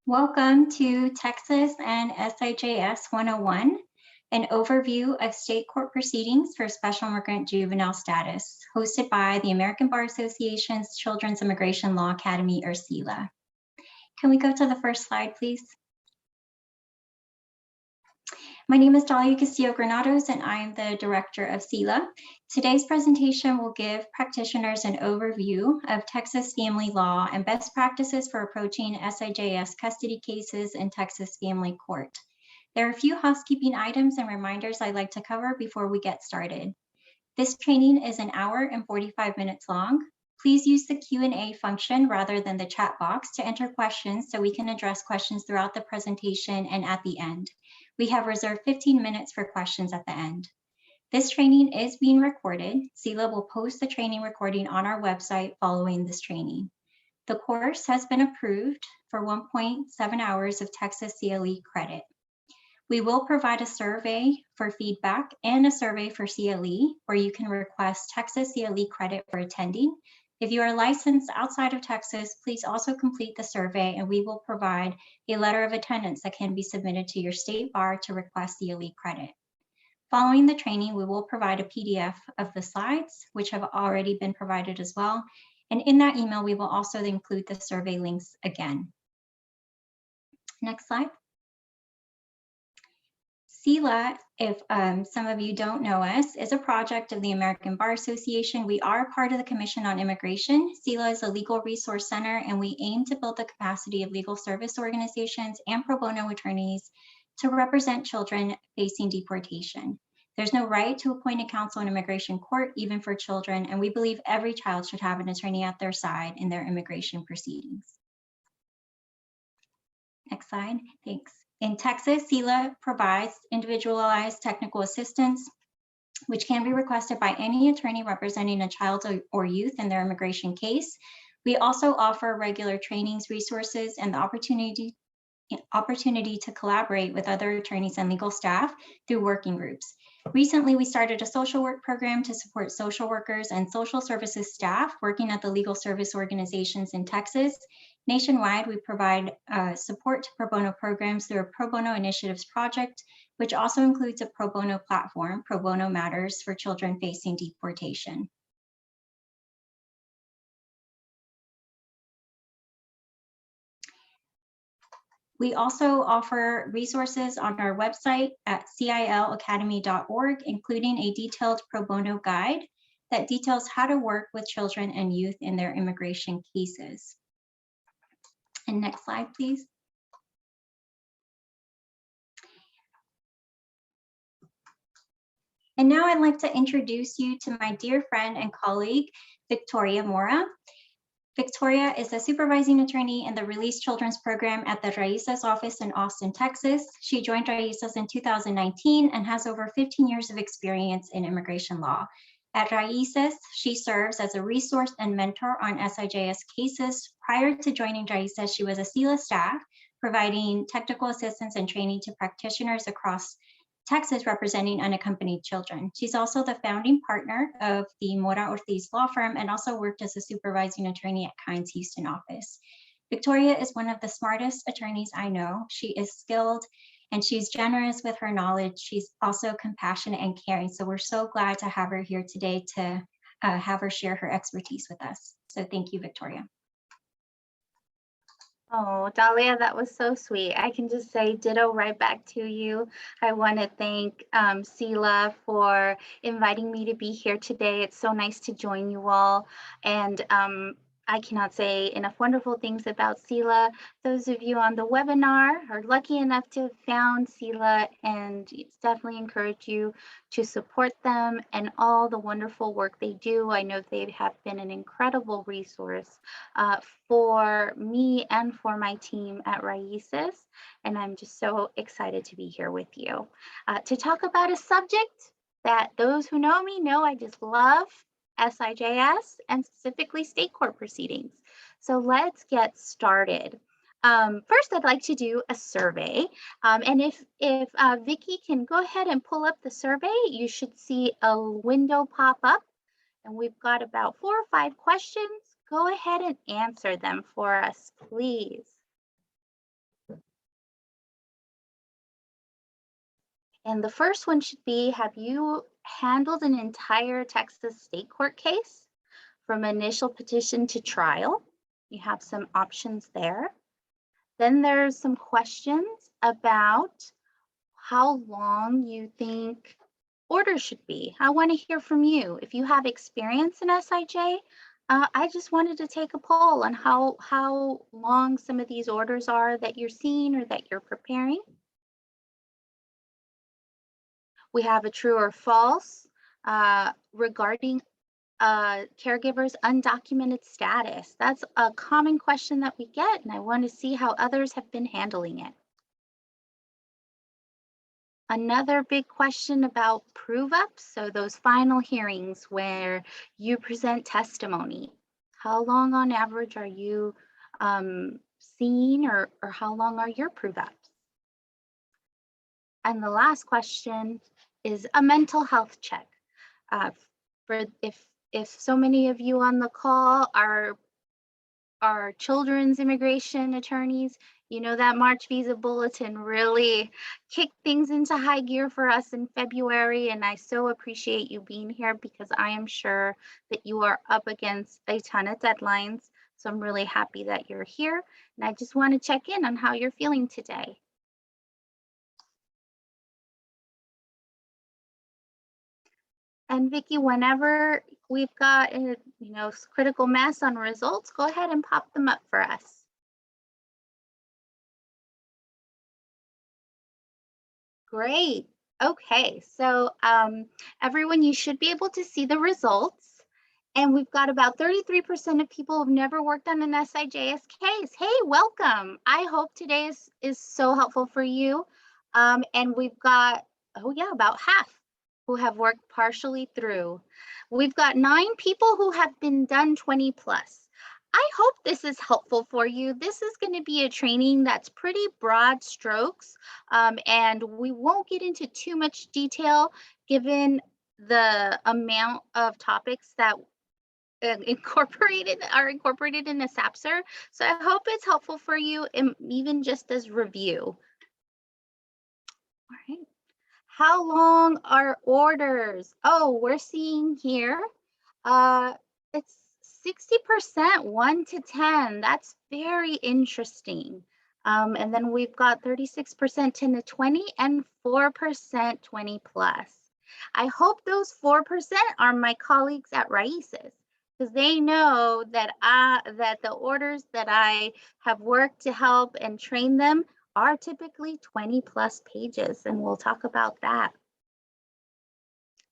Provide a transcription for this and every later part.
Welcome to Texas and SIJS 101, an overview of state court proceedings for Special Immigrant Juvenile Status, hosted by the American Bar Association's Children's Immigration Law Academy, or CILA. Can we go to the first slide, please? My name is Dalia Castillo-Granados, and I am the director of CILA. Today's presentation will give practitioners an overview of Texas family law and best practices for approaching SIJS custody cases in Texas Family Court. There are a few housekeeping items and reminders I'd like to cover before we get started. This training is an hour and 45 minutes long. Please use the Q&A function rather than the chat box to enter questions so we can address questions throughout the presentation and at the end. We have reserved 15 minutes for questions at the end. This training is being recorded. CILA will post the training recording on our website following this training. The course has been approved for 1.7 hours of Texas CLE credit. We will provide a survey for feedback and a survey for CLE, where you can request Texas CLE credit for attending. If you are licensed outside of Texas, please also complete the survey, and we will provide a letter of attendance that can be submitted to your state bar to request CLE credit. Following the training, we will provide a PDF of the slides, which have already been provided as well. And in that email, we will also include the survey links again. Next slide. CILA, if some of you don't know us, is a project of the American Bar Association. We are part of the Commission on Immigration. CILA is a legal resource center, and we aim to build the capacity of legal service organizations and pro bono attorneys to represent children facing deportation. There's no right to appoint a counsel in immigration court, even for children, and we believe every child should have an attorney at their side in their immigration proceedings. Next slide, thanks. In Texas, CILA provides individualized technical assistance, which can be requested by any attorney representing a child or youth in their immigration case. We also offer regular trainings, resources, and the opportunity to collaborate with other attorneys and legal staff through working groups. Recently, we started a social work program to support social workers and social services staff working at the legal service organizations in Texas. Nationwide, we provide support to pro bono programs through a Pro Bono Initiatives project, which also includes a pro bono platform, Pro Bono Matters, for children facing deportation. We also offer resources on our website at CILacademy.org, including a detailed pro bono guide that details how to work with children and youth in their immigration cases. And next slide, please. And now I'd like to introduce you to my dear friend and colleague, Victoria Mora. Victoria is a supervising attorney in the Release Children's Program at the Raíces office in Austin, Texas. She joined Raíces in 2019 and has over 15 years of experience in immigration law. At Raíces, she serves as a resource and mentor on SIJS cases. Prior to joining Raíces, she was a CILA staff, providing technical assistance and training to practitioners across Texas representing unaccompanied children. She's also the founding partner of the Mora Ortiz law firm and also worked as a supervising attorney at Kynes Houston office. Victoria is one of the smartest attorneys I know. She is skilled and she's generous with her knowledge. She's also compassionate and caring. So we're so glad to have her here today to have her share her expertise with us. So thank you, Victoria. Oh, Dalia, that was so sweet. I can just say ditto right back to you. I want to thank CILA for inviting me to be here today. It's so nice to join you all. And I cannot say enough wonderful things about CILA. Those of you on the webinar are lucky enough to have found CILA, and it's definitely encourage you to support them and all the wonderful work they do. I know they have been an incredible resource for me and for my team at Raíces, and I'm just so excited to be here with you to talk about a subject that those who know me know I just love, SIJS, and specifically state court proceedings. So let's get started. First, I'd like to do a survey. And if Vicki can go ahead and pull up the survey, you should see a window pop up. And we've got about 4 or 5 questions. Go ahead and answer them for us, please. And the first one should be, have you handled an entire Texas state court case from initial petition to trial? You have some options there. Then there's some questions about how long you think orders should be. I want to hear from you. If you have experience in SIJ, I just wanted to take a poll on how long some of these orders are that you're seeing or that you're preparing. We have a true or false regarding caregiver's undocumented status. That's a common question that we get, and I want to see how others have been handling it. Another big question about prove-ups, so those final hearings where you present testimony. How long on average are you seeing, or how long are your prove-ups? And the last question is a mental health check. For if so many of you on the call are children's immigration attorneys, you know that March Visa Bulletin really kicked things into high gear for us in February, and I so appreciate you being here because I am sure that you are up against a ton of deadlines. So I'm really happy that you're here, and I just want to check in on how you're feeling today. And Vicki, whenever we've got a critical mass on results, go ahead and pop them up for us. Great. Okay, so everyone, you should be able to see the results. And we've got about 33% of people who've never worked on an SIJS case. Hey, welcome. I hope today is so helpful for you. And we've got, oh yeah, about half who have worked partially through. We've got 9 people who have been done 20 plus. I hope this is helpful for you. This is going to be a training that's pretty broad strokes, and we won't get into too much detail given the amount of topics that are incorporated in the SAPCR. So I hope it's helpful for you, even just as review. All right. How long are orders? Oh, we're seeing here, it's 60% 1 to 10. That's very interesting. And then we've got 36% 10 to 20 and 4% 20 plus. I hope those 4% are my colleagues at RAICES, because they know that that the orders that I have worked to help and train them are typically 20 plus pages, and we'll talk about that.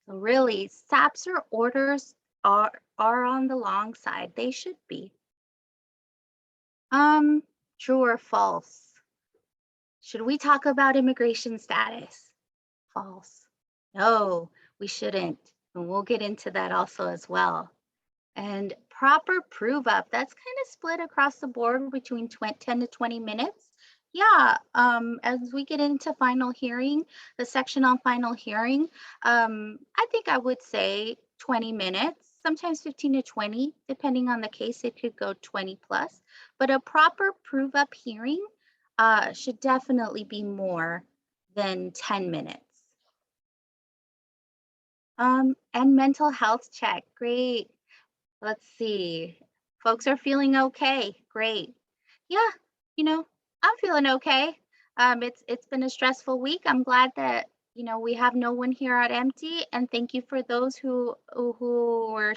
So really, SAPCR orders are on the long side. They should be. True or false? Should we talk about immigration status? False. No, we shouldn't. And we'll get into that also as well. And proper prove up, that's kind of split across the board between 10 to 20 minutes. Yeah, as we get into final hearing, the section on final hearing, I think I would say 20 minutes, sometimes 15 to 20, depending on the case, it could go 20 plus. But a proper prove up hearing should definitely be more than 10 minutes. And mental health check, great. Let's see. Folks are feeling okay. Great. Yeah, I'm feeling okay. It's been a stressful week. I'm glad that we have no one here at empty, and thank you for those who were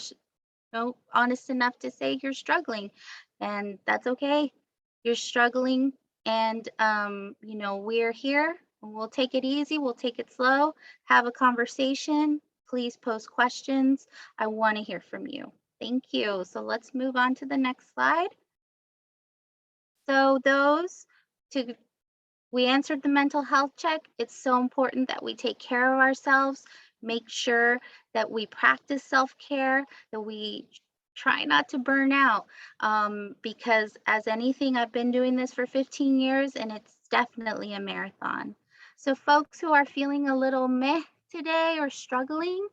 honest enough to say you're struggling, and that's okay. You're struggling, and we're here. And we'll take it easy. We'll take it slow. Have a conversation. Please post questions. I want to hear from you. Thank you. So let's move on to the next slide. So we answered the mental health check. It's so important that we take care of ourselves, make sure that we practice self-care, that we try not to burn out, because as anything, I've been doing this for 15 years and it's definitely a marathon. So folks who are feeling a little meh today or struggling,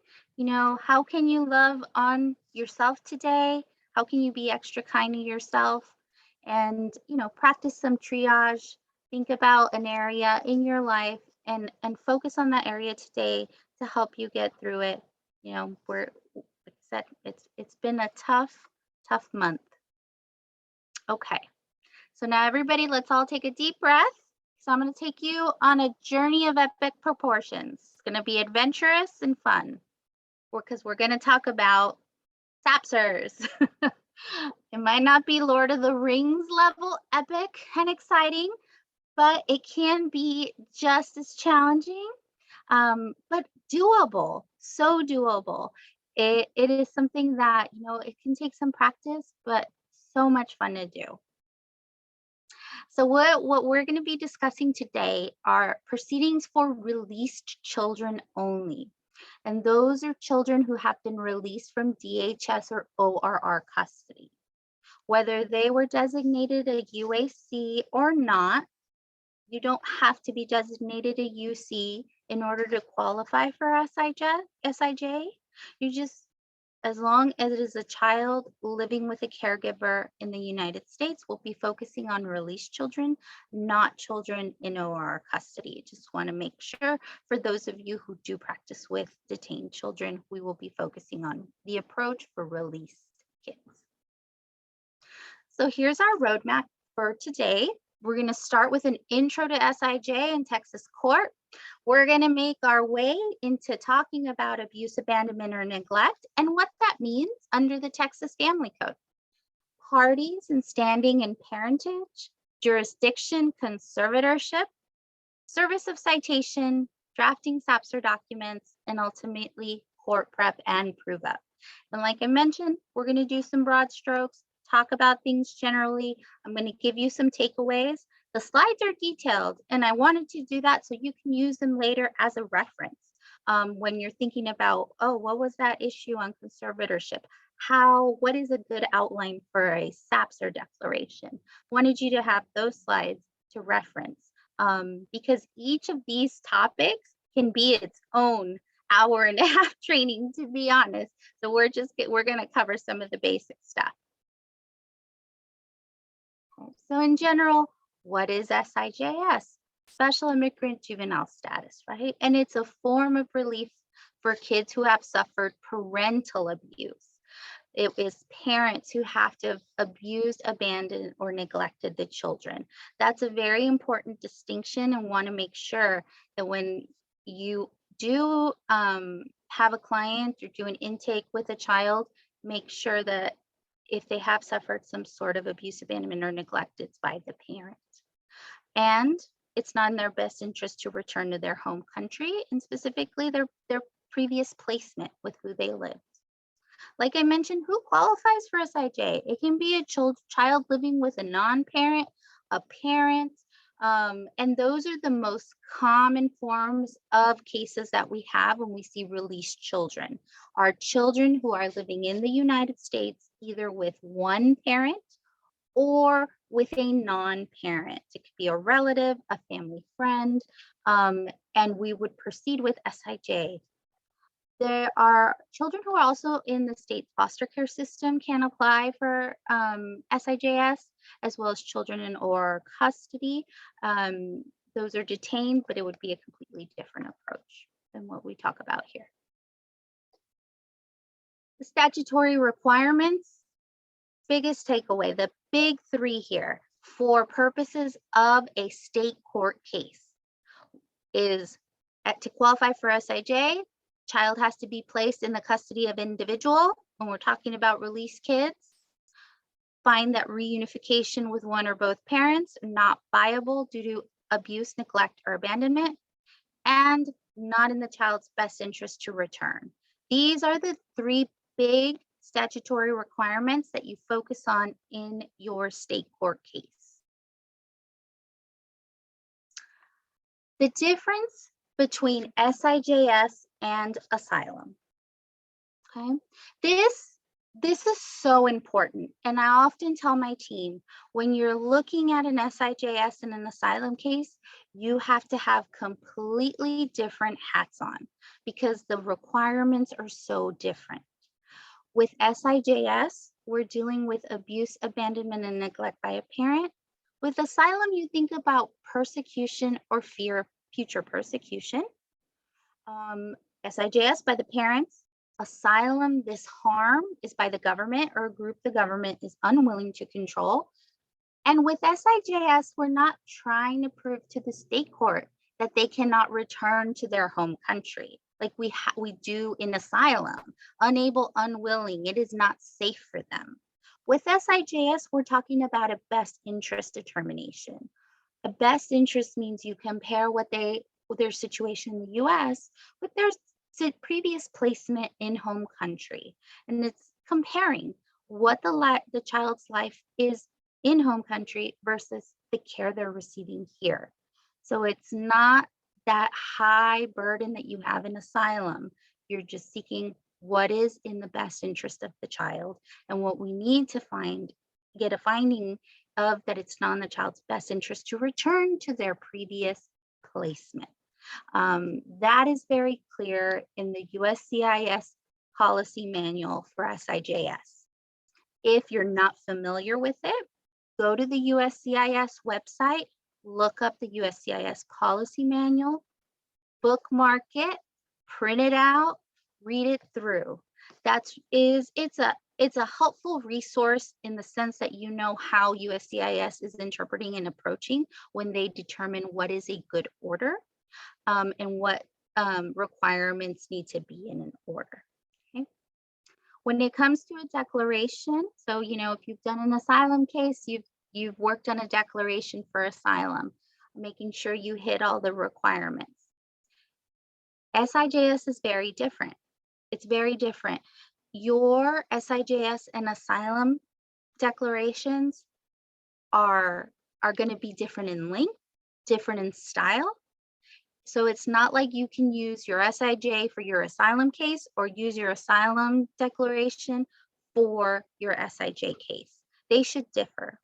how can you love on yourself today? How can you be extra kind to yourself? And, practice some triage. Think about an area in your life and focus on that area today to help you get through it. You know, like I said, it's been a tough month. Okay, so now everybody, let's all take a deep breath. So I'm going to take you on a journey of epic proportions. It's going to be adventurous and fun, because we're going to talk about SAPCRs. It might not be Lord of the Rings level epic and exciting, but it can be just as challenging, but doable, so doable. It is something that, you know, it can take some practice, but so much fun to do. So what we're going to be discussing today are proceedings for released children only. And those are children who have been released from DHS or ORR custody. Whether they were designated a UAC or not, you don't have to be designated a UC in order to qualify for SIJ. You just, as long as it is a child living with a caregiver in the United States, we'll be focusing on released children, not children in ORR custody. Just want to make sure for those of you who do practice with detained children, we will be focusing on the approach for released kids. So here's our roadmap for today. We're going to start with an intro to SIJ and Texas court. We're going to make our way into talking about abuse, abandonment, or neglect and what that means under the Texas Family Code. Parties and standing in parentage, jurisdiction, conservatorship, service of citation, drafting SAPCR documents, and ultimately court prep and prove up. And like I mentioned, we're going to do some broad strokes, talk about things generally. I'm going to give you some takeaways. The slides are detailed, and I wanted to do that so you can use them later as a reference when you're thinking about, oh, what was that issue on conservatorship? What is a good outline for a SAPCR declaration? Wanted you to have those slides to reference because each of these topics can be its own hour-and-a-half training, to be honest. So we're going to cover some of the basic stuff. So in general, what is SIJS? Special Immigrant Juvenile Status, right? And it's a form of relief for kids who have suffered parental abuse. It is parents who have to have abused, abandoned, or neglected the children. That's a very important distinction, and want to make sure that when you do have a client or do an intake with a child, make sure that if they have suffered some sort of abuse, abandonment, or neglect, it's by the parent. And it's not in their best interest to return to their home country, and specifically their previous placement with who they lived. Like I mentioned, who qualifies for SIJ? It can be a child living with a non-parent, a parent, and those are the most common forms of cases that we have when we see released children. Are children who are living in the United States, either with one parent or with a non-parent. It could be a relative, a family friend, and we would proceed with SIJ. There are children who are also in the state foster care system can apply for SIJS, as well as children in ORR custody. Those are detained, but it would be a completely different approach than what we talk about here. The statutory requirements, biggest takeaway, the big three here for purposes of a state court case is to qualify for SIJ, child has to be placed in the custody of individual. When we're talking about released kids, find that reunification with one or both parents not viable due to abuse, neglect, or abandonment, and not in the child's best interest to return. These are the three big statutory requirements that you focus on in your state court case. The difference between SIJS and asylum. Okay, this is so important, and I often tell my team, when you're looking at an SIJS and an asylum case, you have to have completely different hats on because the requirements are so different. With SIJS, we're dealing with abuse, abandonment, and neglect by a parent. With asylum, you think about persecution or fear of future persecution. SIJS by the parents. Asylum, this harm is by the government or a group the government is unwilling to control. And with SIJS, we're not trying to prove to the state court that they cannot return to their home country like we do in asylum. Unable, unwilling, it is not safe for them. With SIJS, we're talking about a best interest determination. A best interest means you compare their situation in the US with their previous placement in home country. And it's comparing what the child's life is in home country versus the care they're receiving here. So it's not that high burden that you have in asylum. You're just seeking what is in the best interest of the child. And what we need to get a finding of that it's not in the child's best interest to return to their previous placement. That is very clear in the USCIS policy manual for SIJS. If you're not familiar with it, go to the USCIS website, look up the USCIS policy manual, bookmark it, print it out, read it through. It's a helpful resource in the sense that you know how USCIS is interpreting and approaching when they determine what is a good order and what requirements need to be in an order. Okay. When it comes to a declaration, so if you've done an asylum case, you've worked on a declaration for asylum, making sure you hit all the requirements. SIJS is very different. It's very different. Your SIJS and asylum declarations are going to be different in length, different in style. So it's not like you can use your SIJ for your asylum case or use your asylum declaration for your SIJ case. They should differ.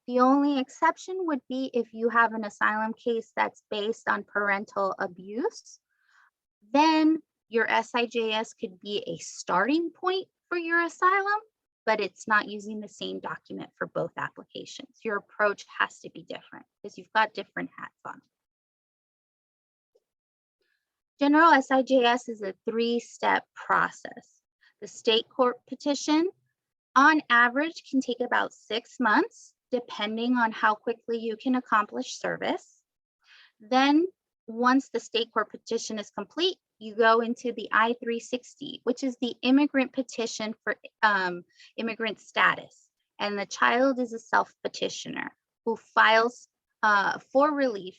The only exception would be if you have an asylum case that's based on parental abuse, then your SIJS could be a starting point for your asylum, but it's not using the same document for both applications. Your approach has to be different because you've got different hats on. General SIJS is a 3-step process. The state court petition, on average, can take about 6 months, depending on how quickly you can accomplish service. Then, once the state court petition is complete, you go into the I-360, which is the immigrant petition for immigrant status. And the child is a self-petitioner who files for relief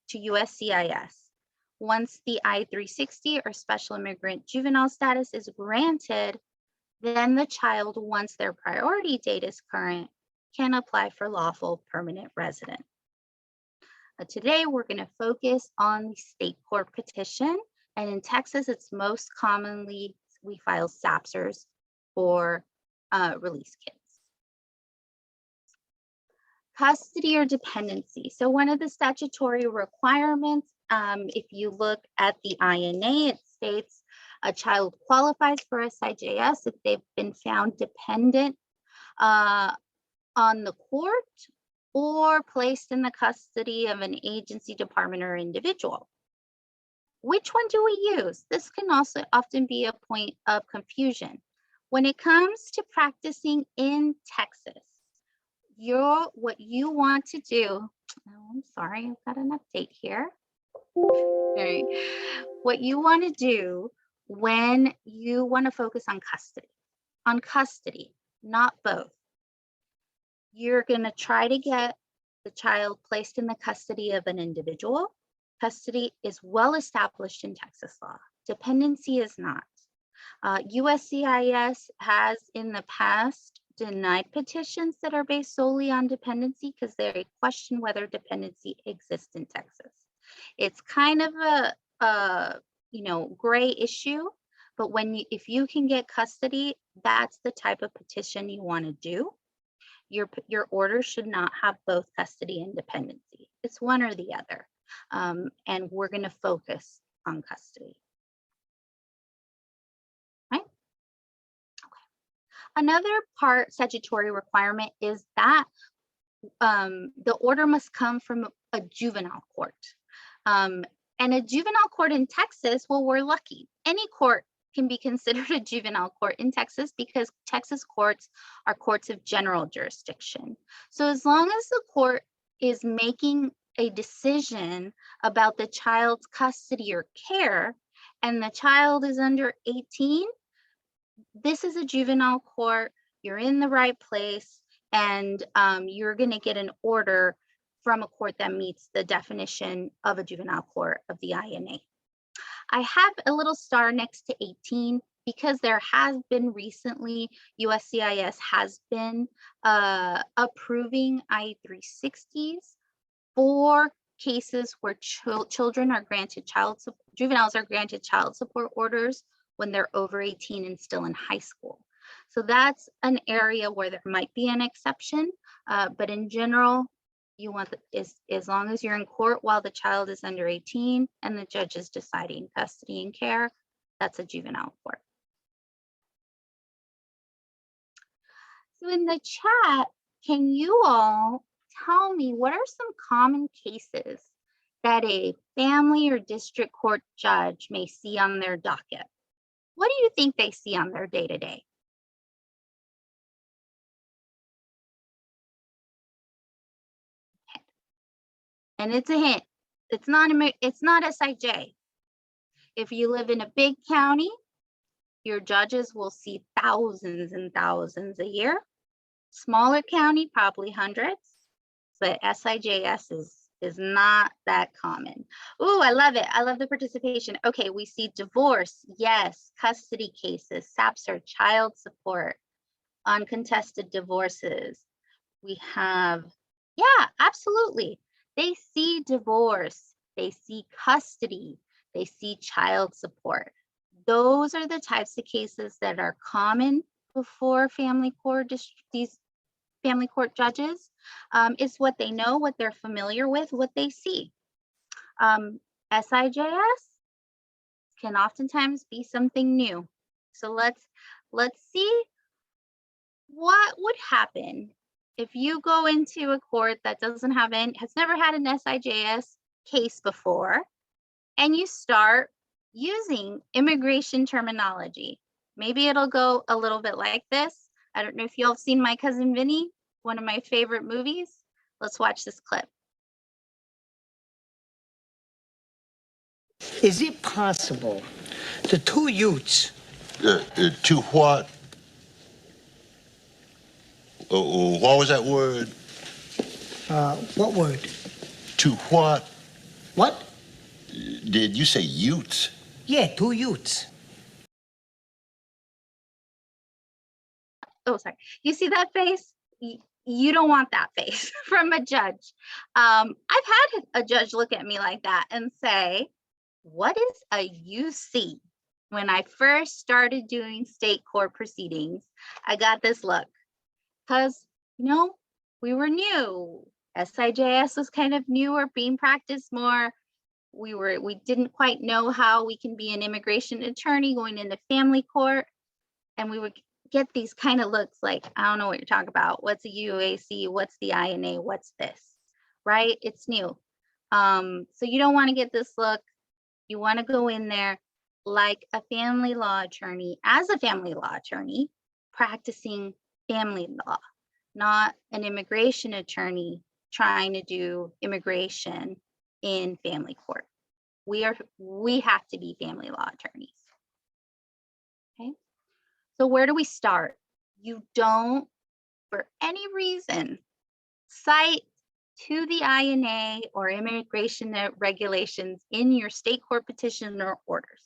to USCIS. Once the I-360 or Special Immigrant Juvenile Status is granted, then the child, once their priority date is current, can apply for lawful permanent resident. Today, we're going to focus on the state court petition. And in Texas, it's most commonly, we file SAPCRs for release kids. Custody or dependency. So one of the statutory requirements, if you look at the INA, it states a child qualifies for SIJS if they've been found dependent on the court or placed in the custody of an agency, department, or individual. Which one do we use? This can also often be a point of confusion. When it comes to practicing in Texas, what you want to do, oh, I'm sorry, I've got an update here. All right. What you want to do when you want to focus on custody, not both. You're going to try to get the child placed in the custody of an individual. Custody is well established in Texas law. Dependency is not. USCIS has in the past denied petitions that are based solely on dependency because they question whether dependency exists in Texas. It's kind of a gray issue, but if you can get custody, that's the type of petition you want to do. Your order should not have both custody and dependency. It's one or the other. And we're going to focus on custody. Right? Okay. Another statutory requirement is that the order must come from a juvenile court. And a juvenile court in Texas, well, we're lucky. Any court can be considered a juvenile court in Texas because Texas courts are courts of general jurisdiction. So as long as the court is making a decision about the child's custody or care and the child is under 18, this is a juvenile court. You're in the right place, and you're going to get an order from a court that meets the definition of a juvenile court of the INA. I have a little star next to 18 because there has been recently, USCIS has been approving I-360s for cases where children are granted juveniles are granted child support orders when they're over 18 and still in high school. So that's an area where there might be an exception, but in general, you want as long as you're in court while the child is under 18 and the judge is deciding custody and care, that's a juvenile court. So in the chat, can you all tell me what are some common cases that a family or district court judge may see on their docket? What do you think they see on their day-to-day? And it's a hint. It's not SIJ. If you live in a big county, your judges will see thousands and thousands a year. Smaller county, probably hundreds, but SIJS is not that common. Oh, I love it. I love the participation. Okay, we see divorce, yes, custody cases, SAPCR, child support, uncontested divorces. We have, yeah, absolutely. They see divorce, they see custody, they see child support. Those are the types of cases that are common before family court, these family court judges. It's what they know, what they're familiar with, what they see. SIJS can oftentimes be something new. So let's see what would happen if you go into a court that has never had an SIJS case before, and you start using immigration terminology. Maybe it'll go a little bit like this. I don't know if y'all have seen My Cousin Vinny, one of my favorite movies. Let's watch this clip. Is it possible the two youths? To what? What was that word? What word? To what? What? Did you say youths? Yeah, two youths. Oh, sorry. You see that face? You don't want that face from a judge. I've had a judge look at me like that and say, what is a UC? When I first started doing state court proceedings, I got this look because, we were new. SIJS was kind of newer, being practiced more. We didn't quite know how we can be an immigration attorney going into family court. And we would get these kind of looks like, I don't know what you're talking about. What's a UAC? What's the INA? What's this? Right? It's new. So you don't want to get this look. You want to go in there like a family law attorney, as a family law attorney, practicing family law, not an immigration attorney trying to do immigration in family court. We have to be family law attorneys. Okay. So where do we start? You don't, for any reason, cite to the INA or immigration regulations in your state court petition or orders.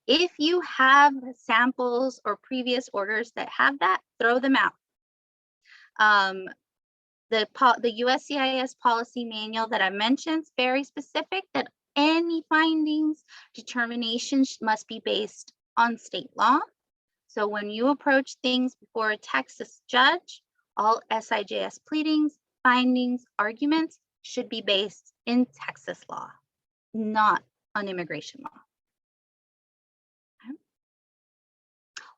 If you have samples or previous orders that have that, throw them out. The USCIS policy manual that I mentioned is very specific that any findings, determinations must be based on state law. So when you approach things before a Texas judge, all SIJS pleadings, findings, arguments should be based in Texas law, not on immigration law. Okay.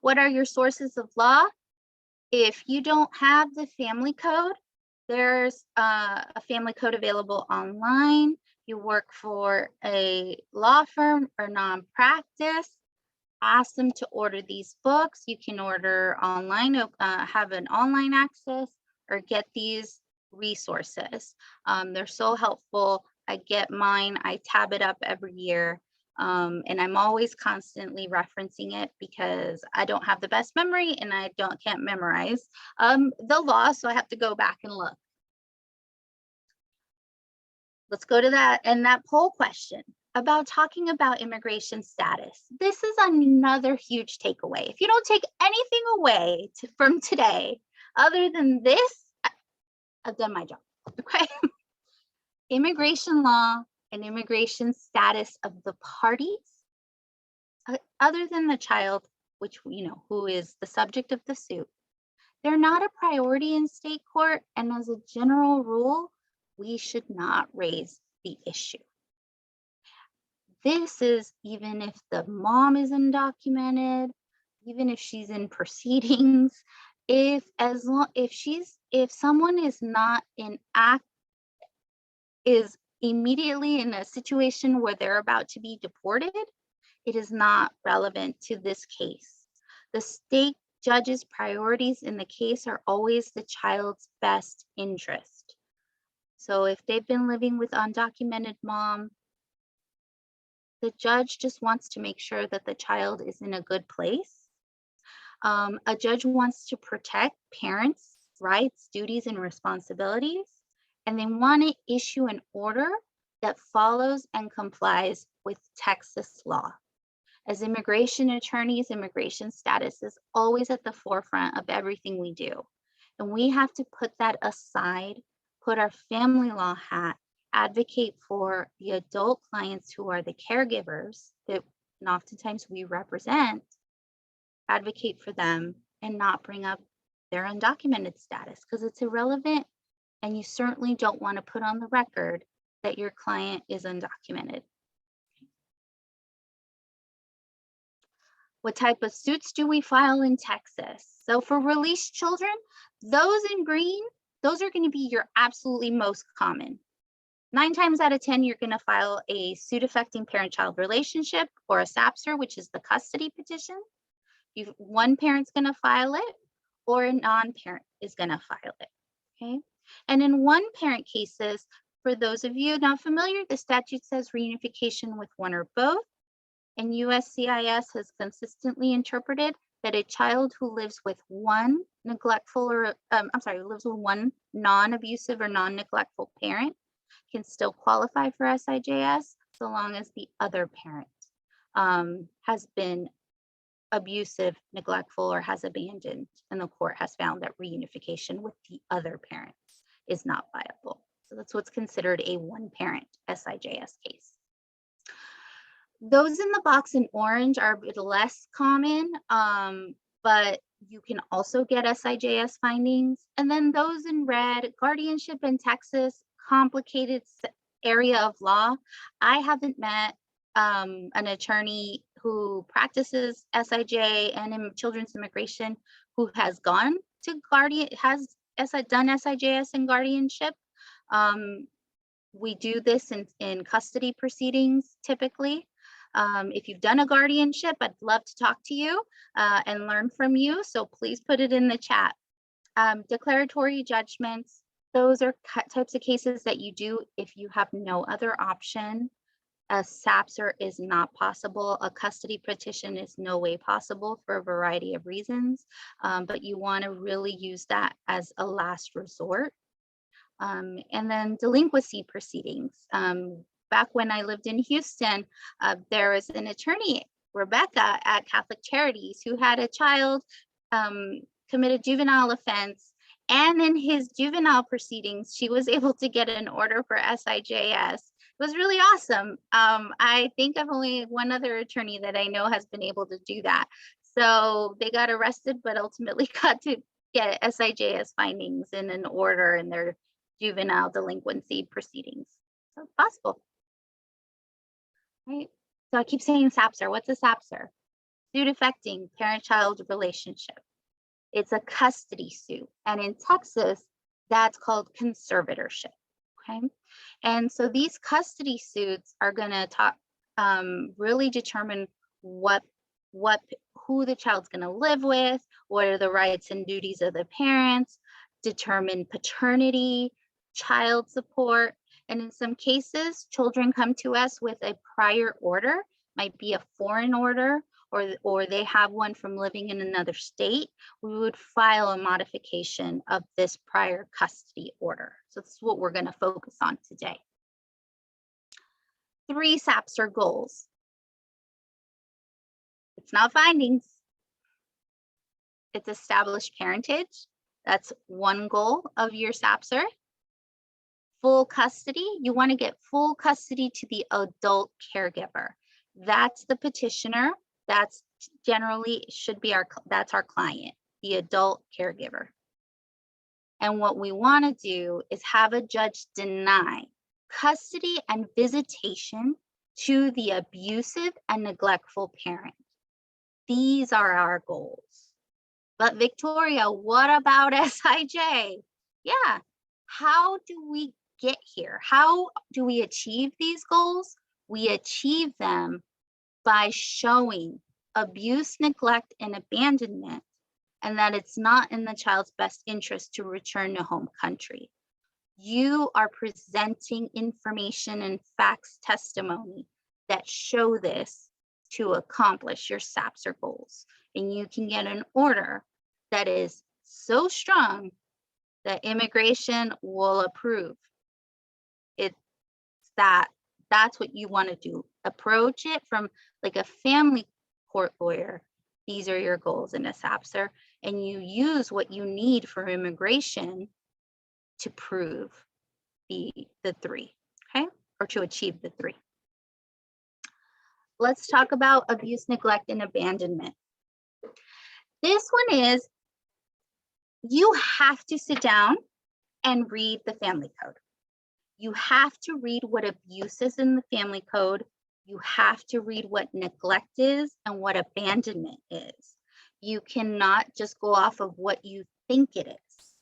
What are your sources of law? If you don't have the family code, there's a family code available online. you work for a law firm or non-practice, ask them to order these books. You can order online, have an online access, or get these resources. They're so helpful. I get mine, I tab it up every year. And I'm always constantly referencing it because I don't have the best memory and I can't memorize the law, so I have to go back and look. Let's go to that poll question about talking about immigration status. This is another huge takeaway. If you don't take anything away from today, other than this, I've done my job, okay? Immigration law and immigration status of the parties, other than the child, which, who is the subject of the suit, they're not a priority in state court. And as a general rule, we should not raise the issue. This is even if the mom is undocumented, even if she's in proceedings, if someone is not is immediately in a situation where they're about to be deported, it is not relevant to this case. The state judge's priorities in the case are always the child's best interest. So if they've been living with undocumented mom, the judge just wants to make sure that the child is in a good place. A judge wants to protect parents' rights, duties, and responsibilities, and they want to issue an order that follows and complies with Texas law. As immigration attorneys, immigration status is always at the forefront of everything we do. And we have to put that aside, put our family law hat, advocate for the adult clients who are the caregivers that and oftentimes we represent, advocate for them and not bring up their undocumented status because it's irrelevant. And you certainly don't want to put on the record that your client is undocumented. What type of suits do we file in Texas? So for released children, those in green, those are going to be your absolutely most common. 9 times out of 10, you're going to file a suit affecting parent-child relationship or a SAPCR, which is the custody petition. One parent's going to file it or a non-parent is going to file it, okay? And in one-parent cases, for those of you not familiar, the statute says reunification with one or both. And USCIS has consistently interpreted that a child who lives with one neglectful or, lives with one non-abusive or non-neglectful parent can still qualify for SIJS so long as the other parent has been abusive, neglectful, or has abandoned, and the court has found that reunification with the other parent is not viable. So that's what's considered a one-parent SIJS case. Those in the box in orange are a bit less common, but you can also get SIJS findings. And then those in red, guardianship in Texas, complicated area of law. I haven't met an attorney who practices SIJ and in children's immigration who has gone to done SIJS and guardianship. We do this in custody proceedings typically. If you've done a guardianship, I'd love to talk to you and learn from you. So please put it in the chat. Declaratory judgments, those are types of cases that you do if you have no other option. A SAPCR is not possible. A custody petition is no way possible for a variety of reasons, but you want to really use that as a last resort. And then delinquency proceedings. Back when I lived in Houston, there was an attorney, Rebecca, at Catholic Charities who had a child commit a juvenile offense. And in his juvenile proceedings, she was able to get an order for SIJS. It was really awesome. I think I've only one other attorney that I know has been able to do that. So they got arrested, but ultimately got to get SIJS findings in an order in their juvenile delinquency proceedings. So it's possible. Right. So I keep saying SAPCR. What's a SAPCR? Suit affecting parent-child relationship. It's a custody suit. And in Texas, that's called conservatorship. Okay. And so these custody suits are going to really determine who the child's going to live with, what are the rights and duties of the parents, determine paternity, child support. And in some cases, children come to us with a prior order, might be a foreign order, or they have one from living in another state. We would file a modification of this prior custody order. So this is what we're going to focus on today. 3 SAPCR goals. It's not findings. It's established parentage. That's one goal of your SAPCR. Full custody. You want to get full custody to the adult caregiver. That's the petitioner. That's generally should be that's our client, the adult caregiver. And what we want to do is have a judge deny custody and visitation to the abusive and neglectful parent. These are our goals. But Victoria, what about SIJ? Yeah, how do we get here? How do we achieve these goals? We achieve them by showing abuse, neglect, and abandonment, and that it's not in the child's best interest to return to home country. You are presenting information and facts testimony that show this to accomplish your SAPCR goals. And you can get an order that is so strong that immigration will approve. That's what you want to do. Approach it from like a family court lawyer. These are your goals in a SAPCR, and you use what you need for immigration to prove the 3, okay? Or to achieve the 3. Let's talk about abuse, neglect, and abandonment. This one is, you have to sit down and read the family code. You have to read what abuse is in the family code. You have to read what neglect is and what abandonment is. You cannot just go off of what you think it is.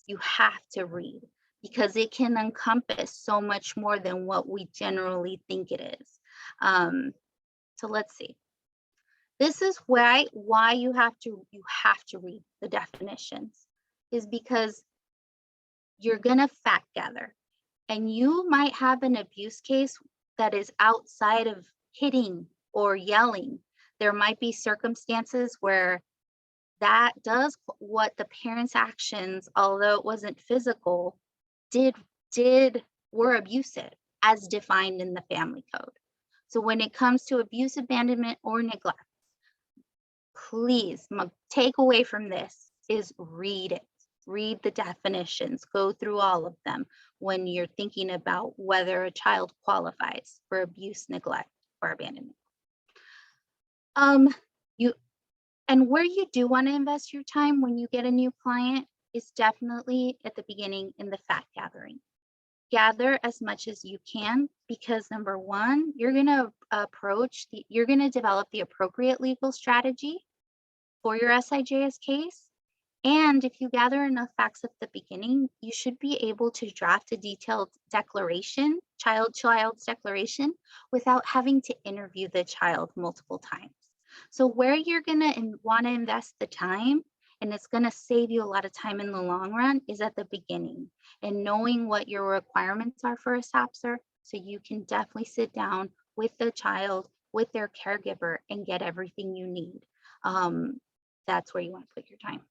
You have to read, because it can encompass so much more than what we generally think it is. So let's see. This is why you have to read the definitions, is because you're gonna fact gather, and you might have an abuse case that is outside of hitting or yelling. There might be circumstances where that does what the parents' actions, although it wasn't physical, were abusive as defined in the family code. So when it comes to abuse, abandonment, or neglect, please, my takeaway from this is read it. Read the definitions, go through all of them when you're thinking about whether a child qualifies for abuse, neglect, or abandonment. And where you do want to invest your time when you get a new client is definitely at the beginning in the fact gathering. Gather as much as you can, because number one, you're going to develop the appropriate legal strategy for your SIJS case. And if you gather enough facts at the beginning, you should be able to draft a detailed declaration, child's declaration, without having to interview the child multiple times. So where you're going to want to invest the time, and it's going to save you a lot of time in the long run, is at the beginning, and knowing what your requirements are for a SAPCR, so you can definitely sit down with the child, with their caregiver, and get everything you need. That's where you want to put your time.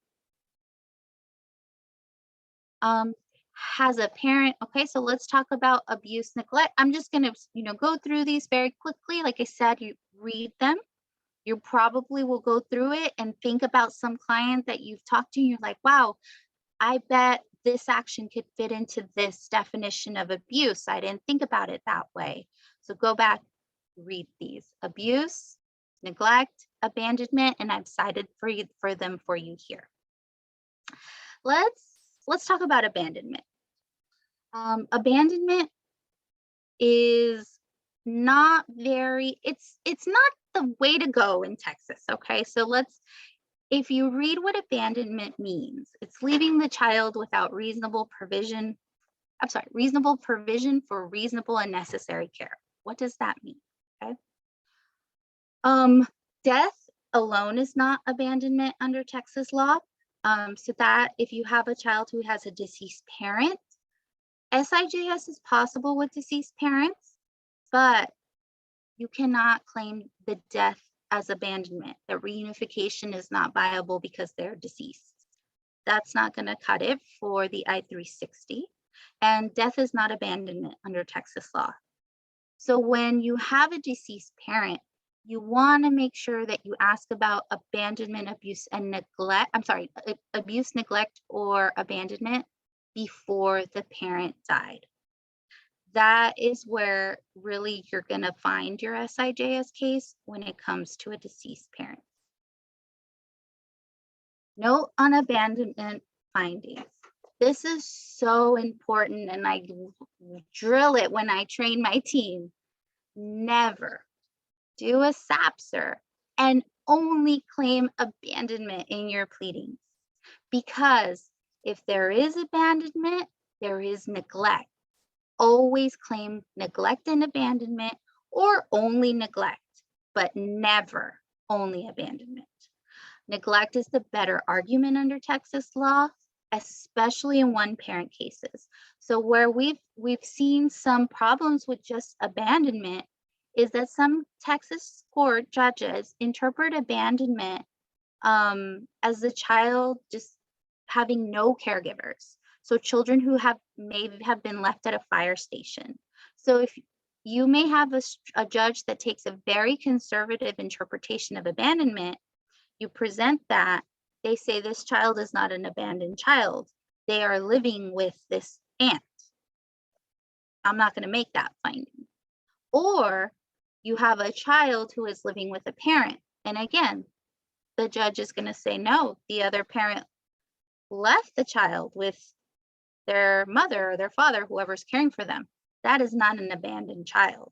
Has a parent, okay, so let's talk about abuse, neglect. I'm just going to go through these very quickly. Like I said, you read them. You probably will go through it and think about some client that you've talked to. And you're like, wow, I bet this action could fit into this definition of abuse. I didn't think about it that way. So go back, read these. Abuse, neglect, abandonment, and I've cited for them for you here. Let's talk about abandonment. Abandonment is not it's not the way to go in Texas. Okay, so if you read what abandonment means, it's leaving the child without reasonable provision reasonable provision for reasonable and necessary care. What does that mean? Okay. Death alone is not abandonment under Texas law. So that if you have a child who has a deceased parent, SIJS is possible with deceased parents, but you cannot claim the death as abandonment. The reunification is not viable because they're deceased. That's not going to cut it for the I-360. And death is not abandonment under Texas law. So when you have a deceased parent, you want to make sure that you ask about abandonment, abuse, and neglect. Abuse, neglect, or abandonment before the parent died. That is where really you're going to find your SIJS case when it comes to a deceased parent. Note on abandonment findings. This is so important, and I drill it when I train my team. Never do a SAPCR and only claim abandonment in your pleadings, because if there is abandonment, there is neglect. Always claim neglect and abandonment, or only neglect, but never only abandonment. Neglect is the better argument under Texas law, especially in one-parent cases. So where we've seen some problems with just abandonment is that some Texas court judges interpret abandonment as the child just having no caregivers. So children who may have been left at a fire station. So if you may have a judge that takes a very conservative interpretation of abandonment, you present that, they say this child is not an abandoned child. They are living with this aunt. I'm not going to make that finding. Or you have a child who is living with a parent. And again, the judge is going to say, no, the other parent left the child with their mother or their father, whoever's caring for them. That is not an abandoned child.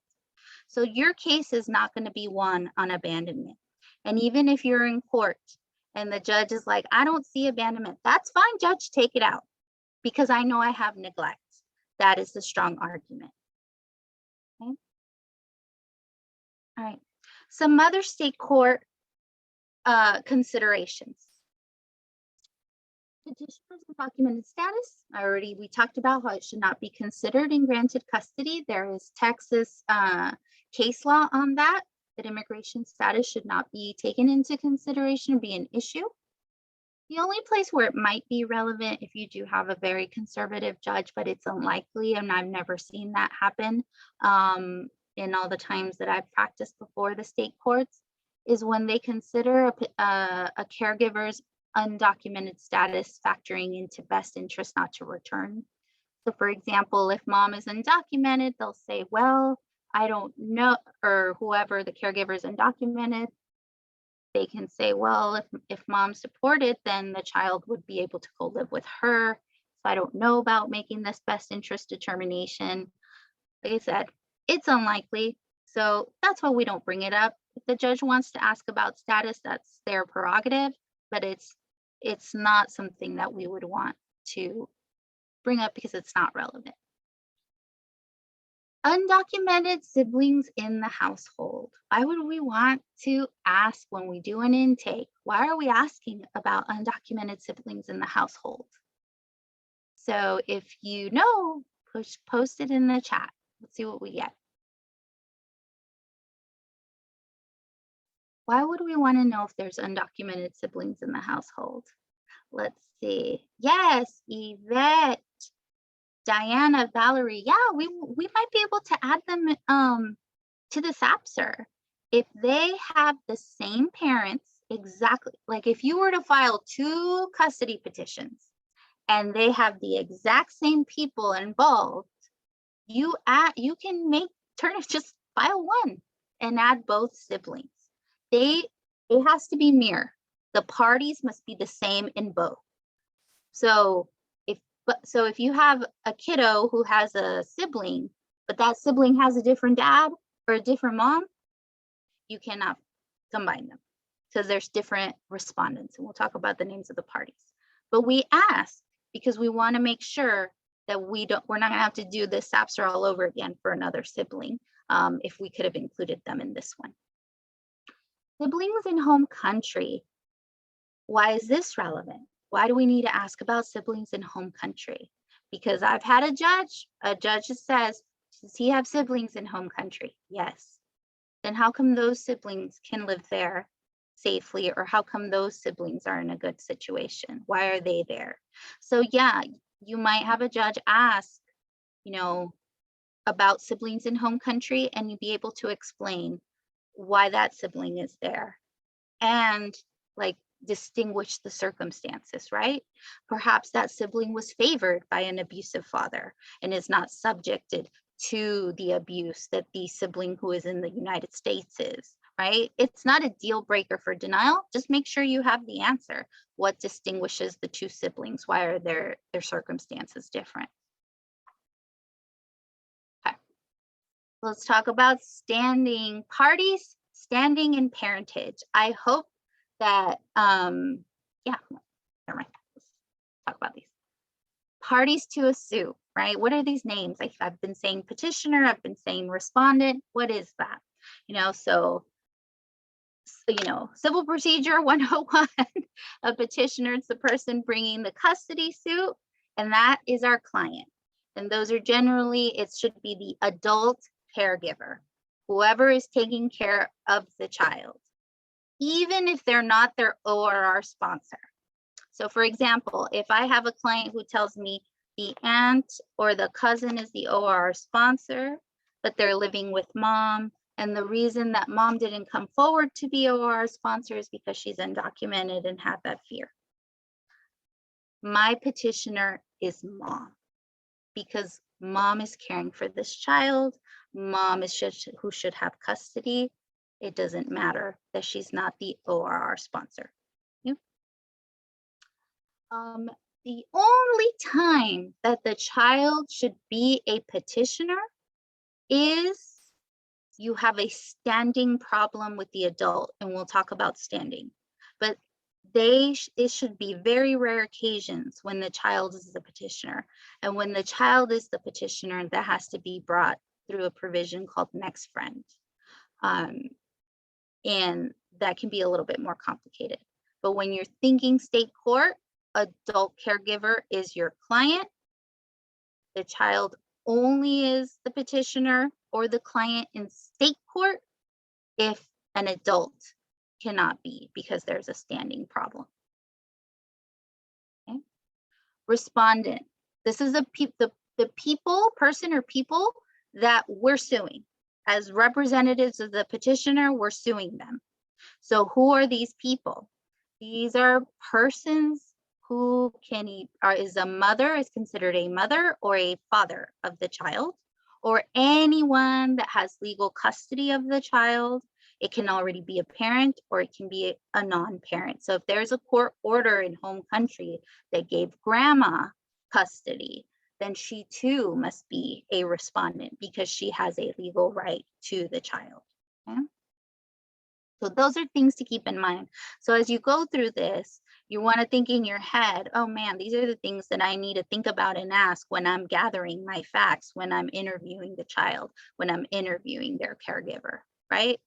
So your case is not going to be one on abandonment. And even if you're in court and the judge is like, I don't see abandonment, that's fine, judge, take it out, because I know I have neglect. That is the strong argument. Okay. All right. Some other state court considerations. Petitioners and documented status. We talked about how it should not be considered in granted custody. There is Texas case law on that immigration status should not be taken into consideration or be an issue. The only place where it might be relevant if you do have a very conservative judge, but it's unlikely, and I've never seen that happen in all the times that I've practiced before the state courts, is when they consider a caregiver's undocumented status factoring into best interest not to return. So for example, if mom is undocumented, they'll say, well, I don't know, or whoever the caregiver is undocumented, they can say, well, if mom's supported, then the child would be able to go live with her. So I don't know about making this best interest determination. Like I said, it's unlikely. So that's why we don't bring it up. If the judge wants to ask about status, that's their prerogative, but it's not something that we would want to bring up because it's not relevant. Undocumented siblings in the household. Why would we want to ask when we do an intake? Why are we asking about undocumented siblings in the household? So if you know, post it in the chat. Let's see what we get. Why would we want to know if there's undocumented siblings in the household? Let's see. Yes, Yvette, Diana, Valerie. Yeah, we might be able to add them to the SAPCR if they have the same parents. Exactly, like if you were to file 2 custody petitions and they have the exact same people involved, you can just file 1 and add both siblings. It has to be mirror. The parties must be the same in both. So if you have a kiddo who has a sibling, but that sibling has a different dad or a different mom, you cannot combine them because there's different respondents, and we'll talk about the names of the parties. But we ask because we want to make sure that we're not gonna have to do this SAPCR all over again for another sibling, if we could have included them in this one. Siblings in home country. Why is this relevant? Why do we need to ask about siblings in home country? Because I've had a judge that says, does he have siblings in home country? Yes. Then how come those siblings can live there safely, or how come those siblings are in a good situation? Why are they there? So yeah, you might have a judge ask, you know, about siblings in home country, and you'd be able to explain why that sibling is there and like distinguish the circumstances, right? Perhaps that sibling was favored by an abusive father and is not subjected to the abuse that the sibling who is in the United States is, right? It's not a deal breaker for denial. Just make sure you have the answer. What distinguishes the two siblings? Why are their circumstances different? Okay. Let's talk about standing parties, standing and parentage. I hope that, yeah, never mind. Let's talk about these. Parties to a suit, right? What are these names? I've been saying petitioner, I've been saying respondent. What is that? You know, so, you know, civil procedure 101, a petitioner is the person bringing the custody suit, and that is our client. And those are generally, it should be the adult caregiver, whoever is taking care of the child, even if they're not their ORR sponsor. So for example, if I have a client who tells me the aunt or the cousin is the ORR sponsor, but they're living with mom, and the reason that mom didn't come forward to be ORR sponsor is because she's undocumented and had that fear. My petitioner is mom, because mom is caring for this child. Mom is who should have custody. It doesn't matter that she's not the ORR sponsor. Yep. The only time that the child should be a petitioner is you have a standing problem with the adult, and we'll talk about standing. But it should be very rare occasions when the child is the petitioner. And when the child is the petitioner, that has to be brought through a provision called next friend. And that can be a little bit more complicated. But when you're thinking state court, adult caregiver is your client. The child only is the petitioner or the client in state court if an adult cannot be, because there's a standing problem. Okay. Respondent. This is the person or people that we're suing. As representatives of the petitioner, we're suing them. So who are these people? These are persons who is a mother, is considered a mother or a father of the child, or anyone that has legal custody of the child. It can already be a parent, or it can be a non-parent. So if there's a court order in home country that gave grandma custody, then she too must be a respondent because she has a legal right to the child. Okay? So those are things to keep in mind. So as you go through this, you want to think in your head, oh man, these are the things that I need to think about and ask when I'm gathering my facts, when I'm interviewing the child, when I'm interviewing their caregiver, right?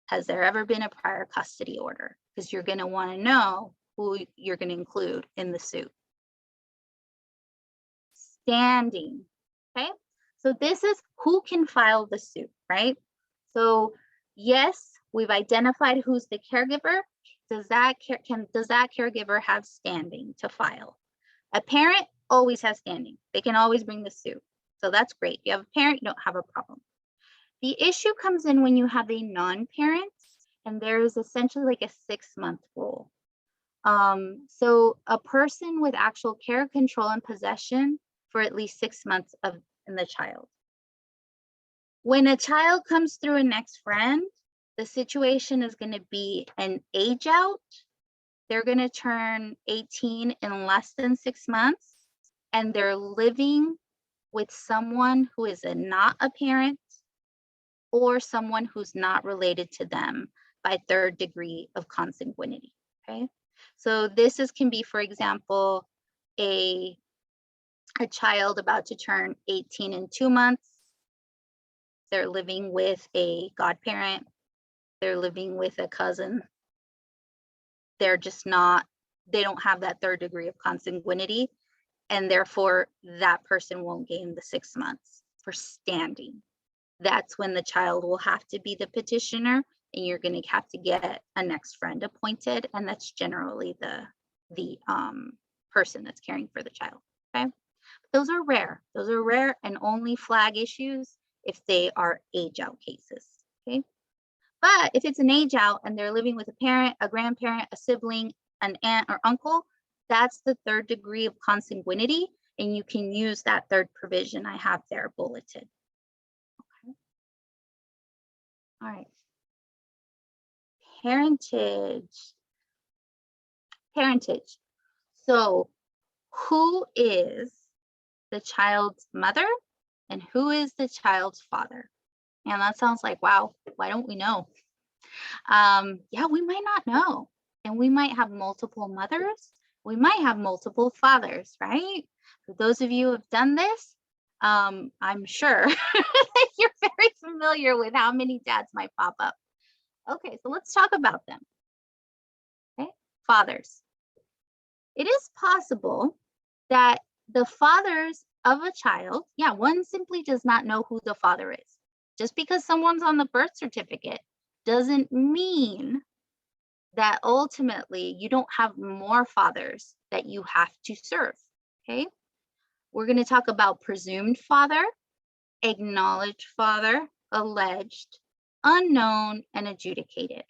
Has there ever been a prior custody order? Because you're going to want to know who you're going to include in the suit. Standing, okay? So this is who can file the suit, right? So yes, we've identified who's the caregiver. Does that caregiver have standing to file? A parent always has standing. They can always bring the suit. So that's great. You have a parent, you don't have a problem. The issue comes in when you have a non-parent, and there is essentially like a 6-month rule. So a person with actual care, control, and possession for at least 6 months in the child. When a child comes through a next friend, the situation is going to be an age out. They're going to turn 18 in less than 6 months, and they're living with someone who is not a parent or someone who's not related to them by 3rd degree of consanguinity. Okay, so this can be, for example, a a child about to turn 18 in 2 months. They're living with a godparent. They're living with a cousin. They're just not, they don't have that third degree of consanguinity, and therefore that person won't gain the 6 months for standing. That's when the child will have to be the petitioner, and you're going to have to get a next friend appointed, and that's generally the person that's caring for the child. Okay, those are rare. Those are rare and only flag issues if they are age out cases. Okay, but if it's an age out and they're living with a parent, a grandparent, a sibling, an aunt or uncle, that's the third degree of consanguinity, and you can use that third provision I have there bulleted. Okay. All right. Parentage. Parentage. So who is the child's mother and who is the child's father? And that sounds like, wow, why don't we know? Yeah, we might not know. And we might have multiple mothers. We might have multiple fathers, right? For those of you who have done this, I'm sure that you're very familiar with how many dads might pop up. Okay, so let's talk about them. Okay, fathers. It is possible that the fathers of a child, yeah, one simply does not know who the father is. Just because someone's on the birth certificate doesn't mean that ultimately you don't have more fathers that you have to serve. Okay, we're going to talk about presumed father, acknowledged father, alleged, unknown, and adjudicated.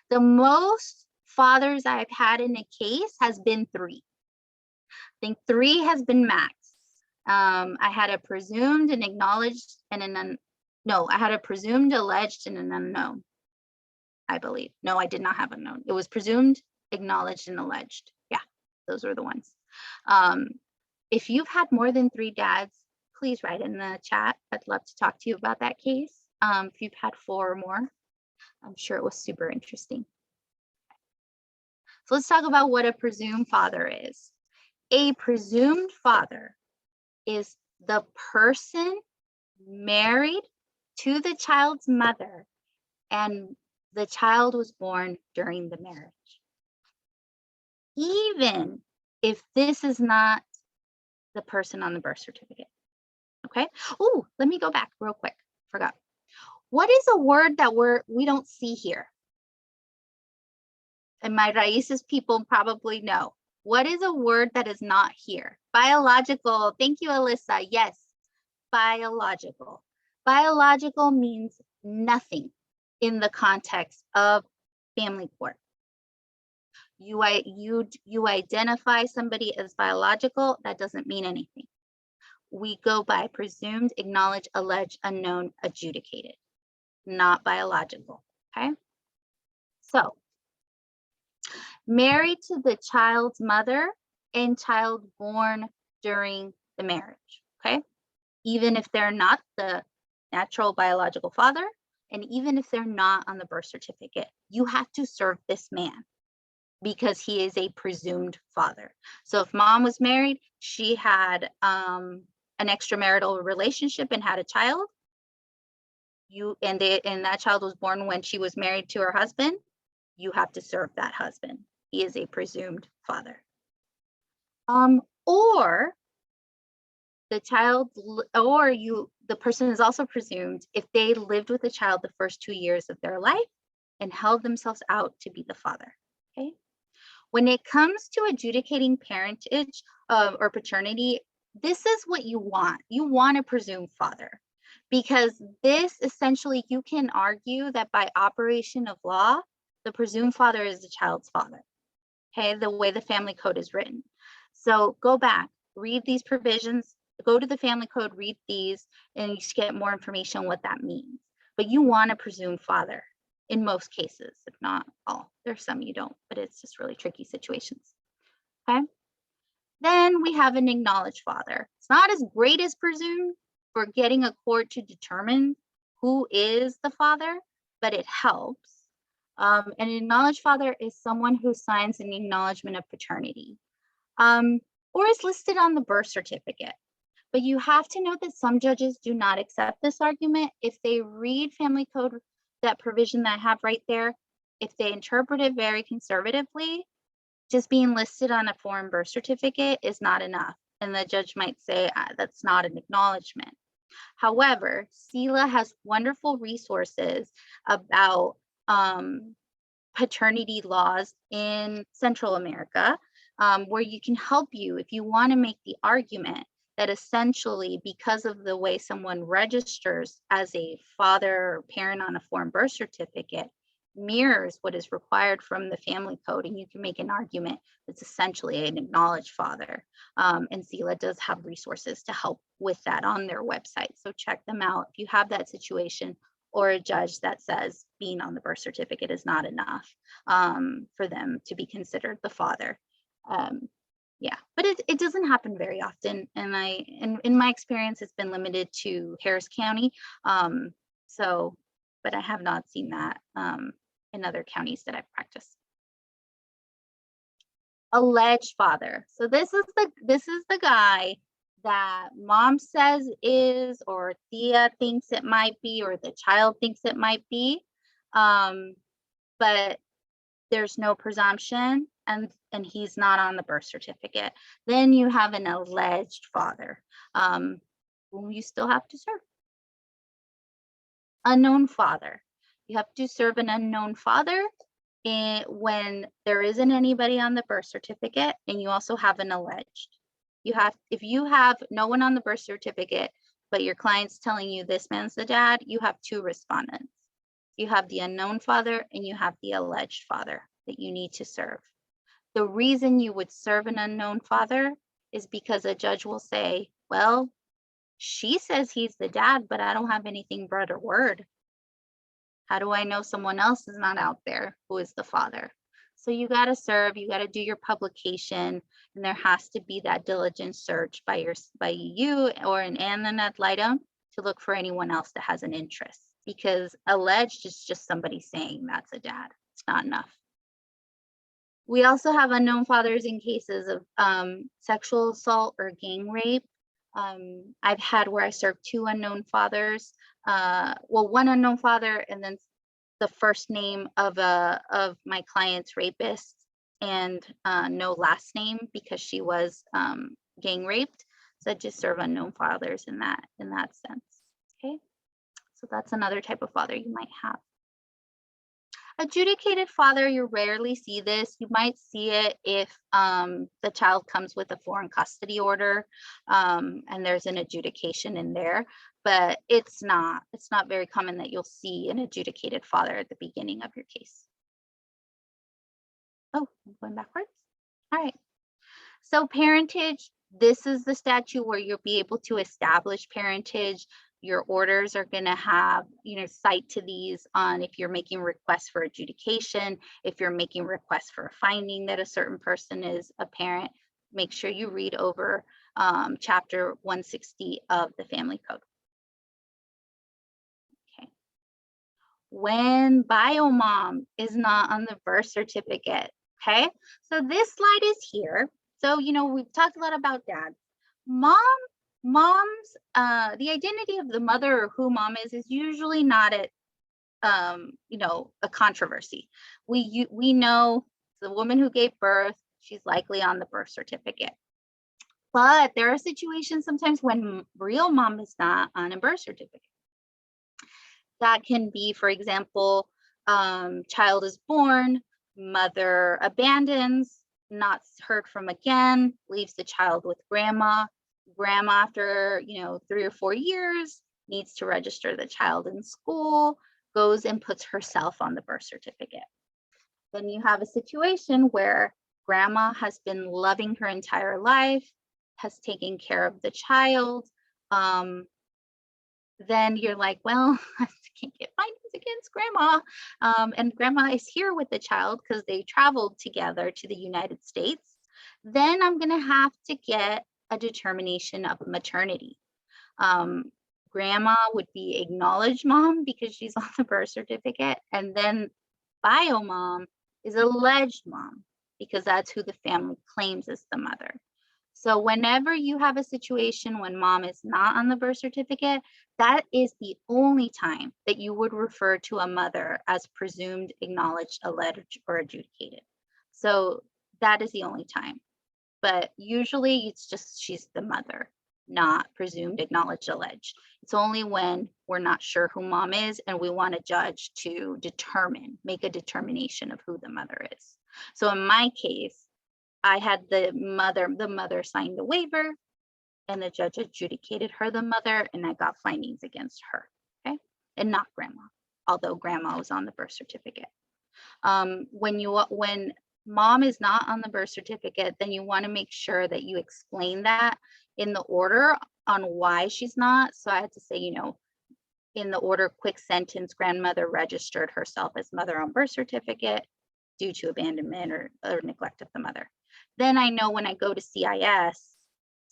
The most fathers I've had in a case has been 3. I think 3 has been max. I had a presumed, an acknowledged, and I had a presumed, alleged, and an unknown, I believe. No, I did not have unknown. It was presumed, acknowledged, and alleged. Yeah, those were the ones. If you've had more than 3 dads, please write in the chat. I'd love to talk to you about that case. If you've had 4 or more, I'm sure it was super interesting. So let's talk about what a presumed father is. A presumed father is the person married to the child's mother and the child was born during the marriage. Even if this is not the person on the birth certificate. Okay. Oh, let me go back real quick. Forgot. What is a word that we don't see here? And my Raices people probably know. What is a word that is not here? Biological. Thank you, Alyssa. Yes, biological. Biological means nothing in the context of family court. You identify somebody as biological, that doesn't mean anything. We go by presumed, acknowledged, alleged, unknown, adjudicated, not biological. Okay. So married to the child's mother and child born during the marriage. Okay. Even if they're not the natural biological father, and even if they're not on the birth certificate, you have to serve this man because he is a presumed father. So if mom was married, she had an extramarital relationship and had a child, and that child was born when she was married to her husband, you have to serve that husband. He is a presumed father. Or the person is also presumed if they lived with the child the first 2 years of their life and held themselves out to be the father. Okay. When it comes to adjudicating parentage or paternity, this is what you want. You want a presumed father, because this essentially, you can argue that by operation of law, the presumed father is the child's father. Okay, the way the family code is written. So go back, read these provisions, go to the family code, read these, and you get more information on what that means. But you want a presumed father in most cases, if not all. There's some you don't, but it's just really tricky situations. Okay. Then we have an acknowledged father. It's not as great as presumed for getting a court to determine who is the father, but it helps. An acknowledged father is someone who signs an acknowledgement of paternity. or is listed on the birth certificate. But you have to note that some judges do not accept this argument. If they read family code, that provision that I have right there, if they interpret it very conservatively, just being listed on a foreign birth certificate is not enough. And the judge might say that's not an acknowledgement. However, CILA has wonderful resources about paternity laws in Central America, where you can help you if you want to make the argument that essentially because of the way someone registers as a father or parent on a foreign birth certificate mirrors what is required from the family code, and you can make an argument that's essentially an acknowledged father. And CILA does have resources to help with that on their website. So check them out if you have that situation, or a judge that says being on the birth certificate is not enough for them to be considered the father. Yeah, but it doesn't happen very often. And in my experience, it's been limited to Harris County. But I have not seen that in other counties that I've practiced. Alleged father. So this is the guy that mom says is, or Thea thinks it might be, or the child thinks it might be, but there's no presumption, and he's not on the birth certificate. Then you have an alleged father, whom you still have to serve. Unknown father. You have to serve an unknown father when there isn't anybody on the birth certificate, and you also have an alleged. If you have no one on the birth certificate, but your client's telling you this man's the dad, you have two respondents. You have the unknown father and you have the alleged father that you need to serve. The reason you would serve an unknown father is because a judge will say, well, she says he's the dad, but I don't have anything but her word. How do I know someone else is not out there who is the father? So you got to serve, you got to do your publication, and there has to be that diligent search by you or an ad litem to look for anyone else that has an interest, because alleged is just somebody saying that's a dad. It's not enough. We also have unknown fathers in cases of sexual assault or gang rape. I've had where I served two unknown fathers, one unknown father, and then the first name of my client's rapist, and no last name because she was gang raped. So I just serve unknown fathers in that sense. Okay, so that's another type of father you might have. Adjudicated father, you rarely see this. You might see it if the child comes with a foreign custody order and there's an adjudication in there, but it's not very common that you'll see an adjudicated father at the beginning of your case. Oh, I'm going backwards. All right. So parentage, this is the statute where you'll be able to establish parentage. Your orders are going to have, cite to these on if you're making requests for adjudication, if you're making requests for a finding that a certain person is a parent. Make sure you read over chapter 160 of the Family Code. Okay. When biomom is not on the birth certificate, okay? So this slide is here. So, we've talked a lot about dads. Mom's, the identity of the mother or who mom is usually not at, a controversy. We know the woman who gave birth, she's likely on the birth certificate. But there are situations sometimes when real mom is not on a birth certificate. That can be, for example, child is born, mother abandons, not heard from again, leaves the child with grandma. Grandma, after 3 or 4 years, needs to register the child in school, goes and puts herself on the birth certificate. Then you have a situation where grandma has been loving her entire life, has taken care of the child. Then you're like, well, I can't get findings against grandma. And grandma is here with the child because they traveled together to the United States. Then I'm going to have to get a determination of maternity. Grandma would be acknowledged mom because she's on the birth certificate, and then bio mom is alleged mom because that's who the family claims as the mother. So whenever you have a situation when mom is not on the birth certificate, that is the only time that you would refer to a mother as presumed, acknowledged, alleged, or adjudicated. So that is the only time. But usually it's just she's the mother, not presumed, acknowledged, alleged. It's only when we're not sure who mom is and we want a judge to make a determination of who the mother is. So in my case, I had the mother signed the waiver and the judge adjudicated her the mother, and I got findings against her, okay? And not grandma, although grandma was on the birth certificate. When mom is not on the birth certificate, then you want to make sure that you explain that in the order on why she's not. So I had to say, you know, in the order, quick sentence, grandmother registered herself as mother on birth certificate due to abandonment or neglect of the mother. Then I know when I go to CIS,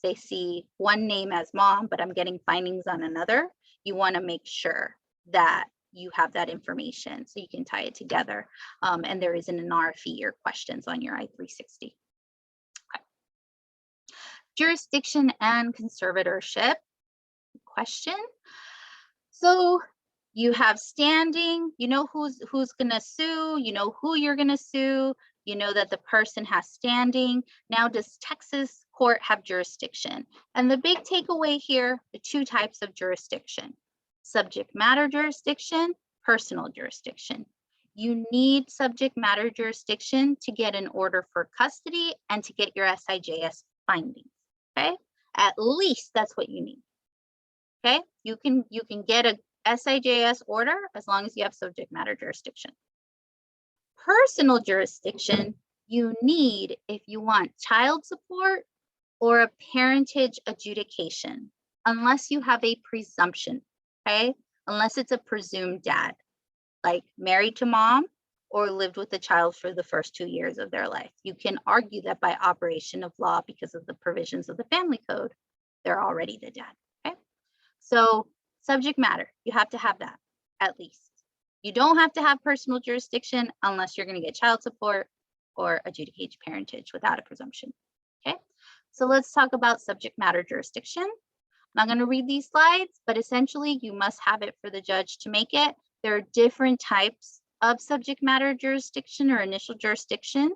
they see one name as mom, but I'm getting findings on another. You want to make sure that you have that information so you can tie it together. And there isn't an RFE or questions on your I-360. Okay. Jurisdiction and conservatorship question. So you have standing, you know who's gonna sue, you know who you're gonna sue, you know that the person has standing. Now, does Texas court have jurisdiction? And the big takeaway here, the two types of jurisdiction: subject matter jurisdiction, personal jurisdiction. You need subject matter jurisdiction to get an order for custody and to get your SIJS findings, okay? At least that's what you need, okay? You can get a SIJS order as long as you have subject matter jurisdiction. Personal jurisdiction you need if you want child support or a parentage adjudication, unless you have a presumption, okay? Unless it's a presumed dad, like married to mom or lived with the child for the first 2 years of their life. You can argue that by operation of law, because of the provisions of the family code, they're already the dad, okay? So subject matter, you have to have that at least. You don't have to have personal jurisdiction unless you're going to get child support or adjudicated parentage without a presumption, okay? So let's talk about subject matter jurisdiction. I'm not going to read these slides, but essentially you must have it for the judge to make it. There are different types of subject matter jurisdiction or initial jurisdiction.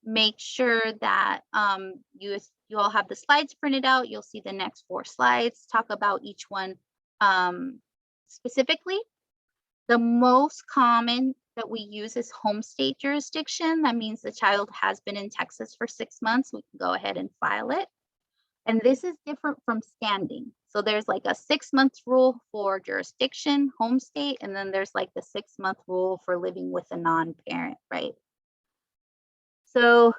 Make sure that you all have the slides printed out. You'll see the next 4 slides talk about each one specifically. The most common that we use is home state jurisdiction. That means the child has been in Texas for 6 months. We can go ahead and file it. And this is different from standing. So there's like a 6-month rule for jurisdiction, home state, and then there's like the 6-month rule for living with a non-parent, right? So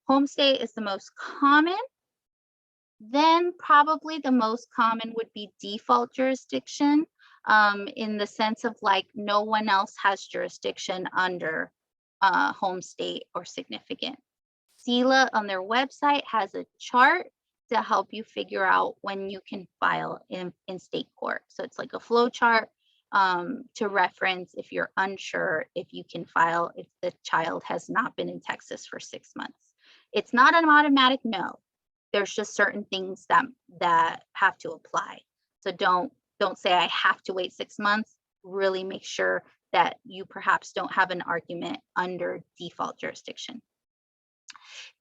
home state is the most common. Then probably the most common would be default jurisdiction, in the sense of like no one else has jurisdiction under home state or significant. CILA on their website has a chart to help you figure out when you can file in state court. So it's like a flow chart to reference if you're unsure if you can file if the child has not been in Texas for 6 months. It's not an automatic no. There's just certain things that have to apply. So don't say I have to wait 6 months. Really make sure that you perhaps don't have an argument under default jurisdiction.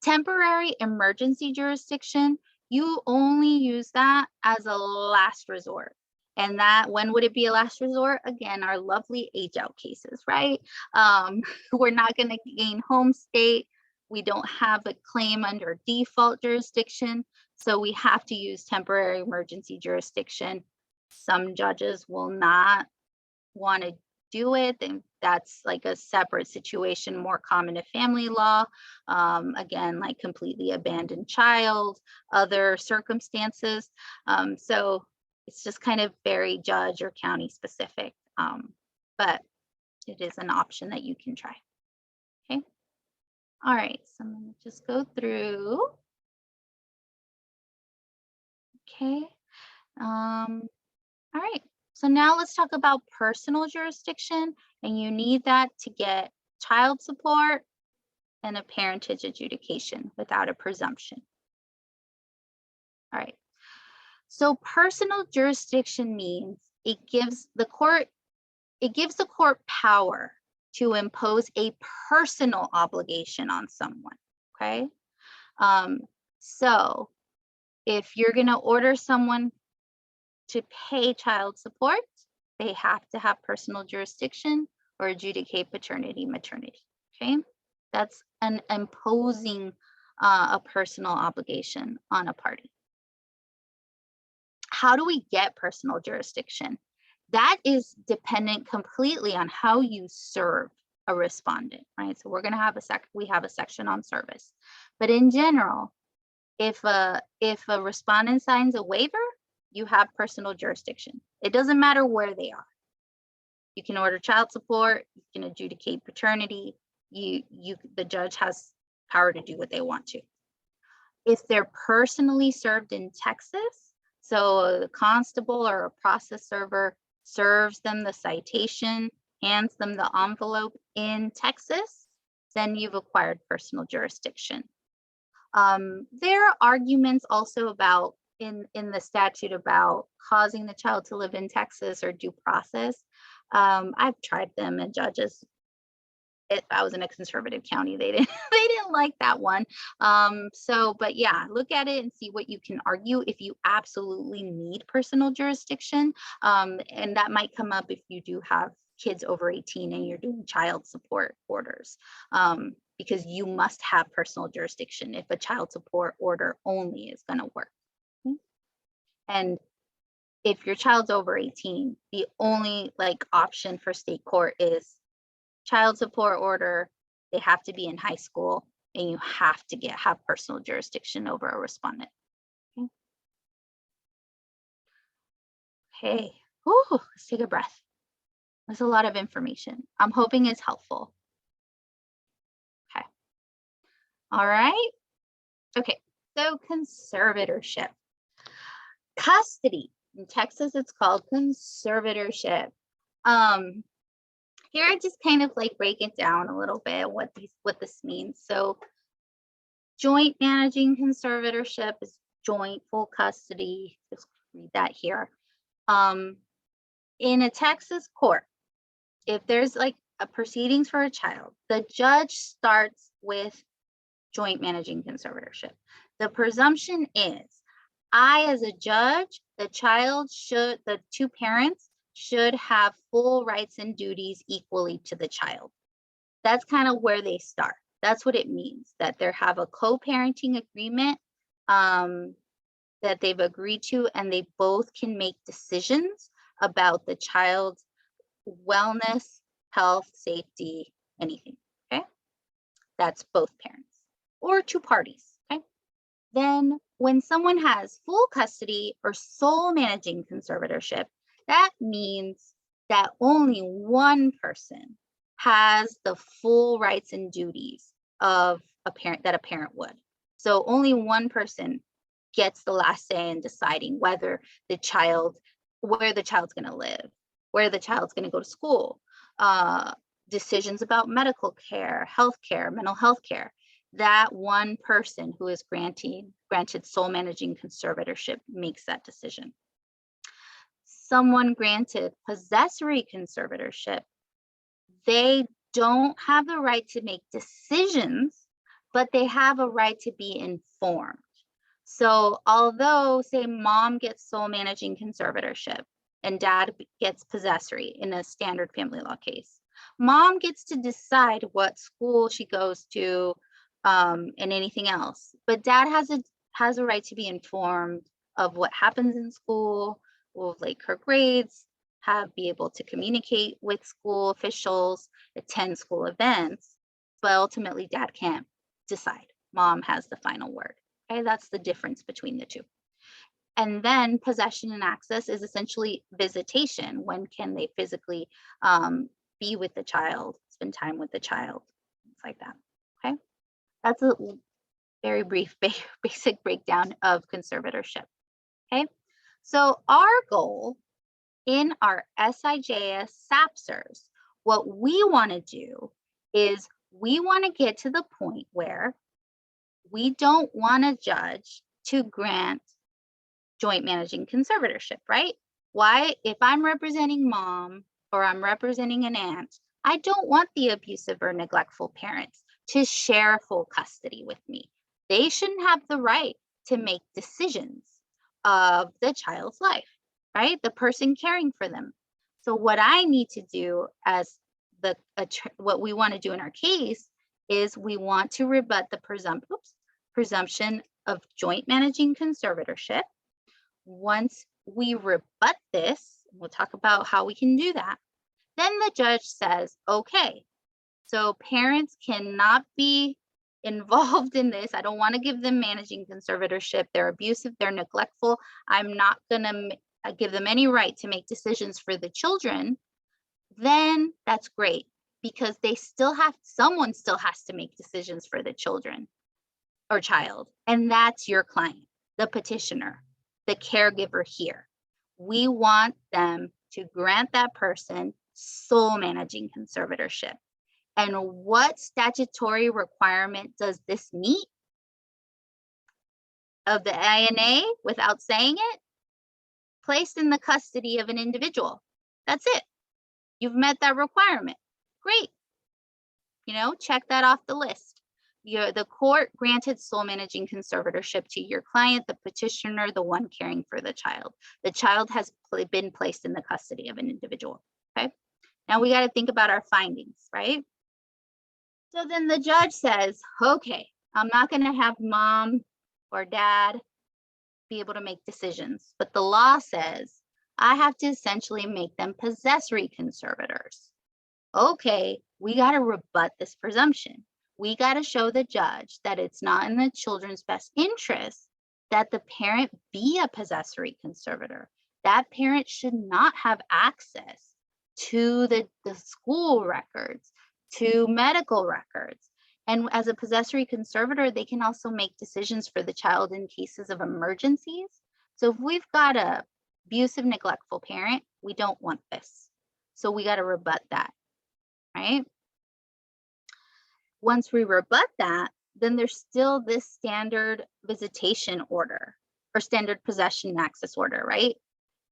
Temporary emergency jurisdiction, you only use that as a last resort. And that, when would it be a last resort? Again, our lovely age out cases, right? We're not going to gain home state. We don't have a claim under default jurisdiction. So we have to use temporary emergency jurisdiction. Some judges will not want to do it, and that's like a separate situation, more common to family law. Again, like completely abandoned child, other circumstances. So it's just kind of very judge or county specific, but it is an option that you can try. Okay. All right, so I'm going to just go through. Okay. All right, so now let's talk about personal jurisdiction, and you need that to get child support and a parentage adjudication without a presumption. All right. So personal jurisdiction means it gives the court power to impose a personal obligation on someone, okay? So if you're gonna order someone to pay child support, they have to have personal jurisdiction or adjudicate paternity, maternity, okay? That's an imposing a personal obligation on a party. How do we get personal jurisdiction? That is dependent completely on how you serve a respondent, right? So we're gonna have we have a section on service, but in general, if a respondent signs a waiver, you have personal jurisdiction. It doesn't matter where they are. You can order child support, you can adjudicate paternity, the judge has power to do what they want to. If they're personally served in Texas, so the constable or a process server serves them the citation, hands them the envelope in Texas, then you've acquired personal jurisdiction. There are arguments also about in the statute about causing the child to live in Texas or due process. I've tried them, and judges, I was in a conservative county, they didn't like that one. But yeah, look at it and see what you can argue if you absolutely need personal jurisdiction. And that might come up if you do have kids over 18 and you're doing child support orders, because you must have personal jurisdiction if a child support order only is going to work. And if your child's over 18, the only option for state court is child support order. They have to be in high school, and you have to have personal jurisdiction over a respondent. Okay. Ooh, let's take a breath. That's a lot of information. I'm hoping it's helpful. Okay. All right. Okay. So conservatorship. Custody. In Texas, it's called conservatorship. Here I just kind of break it down a little bit what this means. So joint managing conservatorship is joint full custody. Just read that here. In a Texas court, if there's a proceedings for a child, the judge starts with joint managing conservatorship. The presumption is, I as a judge, the two parents should have full rights and duties equally to the child. That's kind of where they start. That's what it means, that they have a co-parenting agreement that they've agreed to, and they both can make decisions about the child's wellness, health, safety, anything, okay? That's both parents or two parties, okay? Then when someone has full custody or sole managing conservatorship, that means that only one person has the full rights and duties of a parent that a parent would. So only one person gets the last say in deciding whether where the child's going to live, where the child's going to go to school, decisions about medical care, health care, mental health care. That one person who is granted sole managing conservatorship makes that decision. Someone granted possessory conservatorship, they don't have the right to make decisions, but they have a right to be informed. So although, say, mom gets sole managing conservatorship and dad gets possessory in a standard family law case, mom gets to decide what school she goes to and anything else. But dad has a right to be informed of what happens in school, of her grades, be able to communicate with school officials, attend school events, but ultimately dad can't decide. Mom has the final word. Okay, that's the difference between the two. And then possession and access is essentially visitation. When can they physically be with the child, spend time with the child, things like that. Okay, that's a very brief, basic breakdown of conservatorship. Okay, so our goal in our SIJS SAPCRs, what we want to do is we want to get to the point where we don't want a judge to grant joint managing conservatorship, right? Why, if I'm representing mom or I'm representing an aunt, I don't want the abusive or neglectful parents to share full custody with me. They shouldn't have the right to make decisions of the child's life, right? The person caring for them. So what I need to do as what we want to do in our case is we want to rebut the presumption of joint managing conservatorship. Once we rebut this, we'll talk about how we can do that. Then the judge says, okay, so parents cannot be involved in this. I don't want to give them managing conservatorship. They're abusive, they're neglectful. I'm not going to give them any right to make decisions for the children. Then that's great, because someone still has to make decisions for the children or child. And that's your client, the petitioner, the caregiver here. We want them to grant that person sole managing conservatorship. And what statutory requirement does this meet of the INA without saying it? Placed in the custody of an individual. That's it. You've met that requirement. Great. Check that off the list. The court granted sole managing conservatorship to your client, the petitioner, the one caring for the child. The child has been placed in the custody of an individual. Okay. Now we got to think about our findings, right? So then the judge says, okay, I'm not going to have mom or dad be able to make decisions, but the law says I have to essentially make them possessory conservators. Okay, we got to rebut this presumption. We got to show the judge that it's not in the children's best interest that the parent be a possessory conservator. That parent should not have access to the school records, to medical records. And as a possessory conservator, they can also make decisions for the child in cases of emergencies. So if we've got a abusive, neglectful parent, we don't want this. So we got to rebut that, right? Once we rebut that, then there's still this standard visitation order or standard possession and access order, right?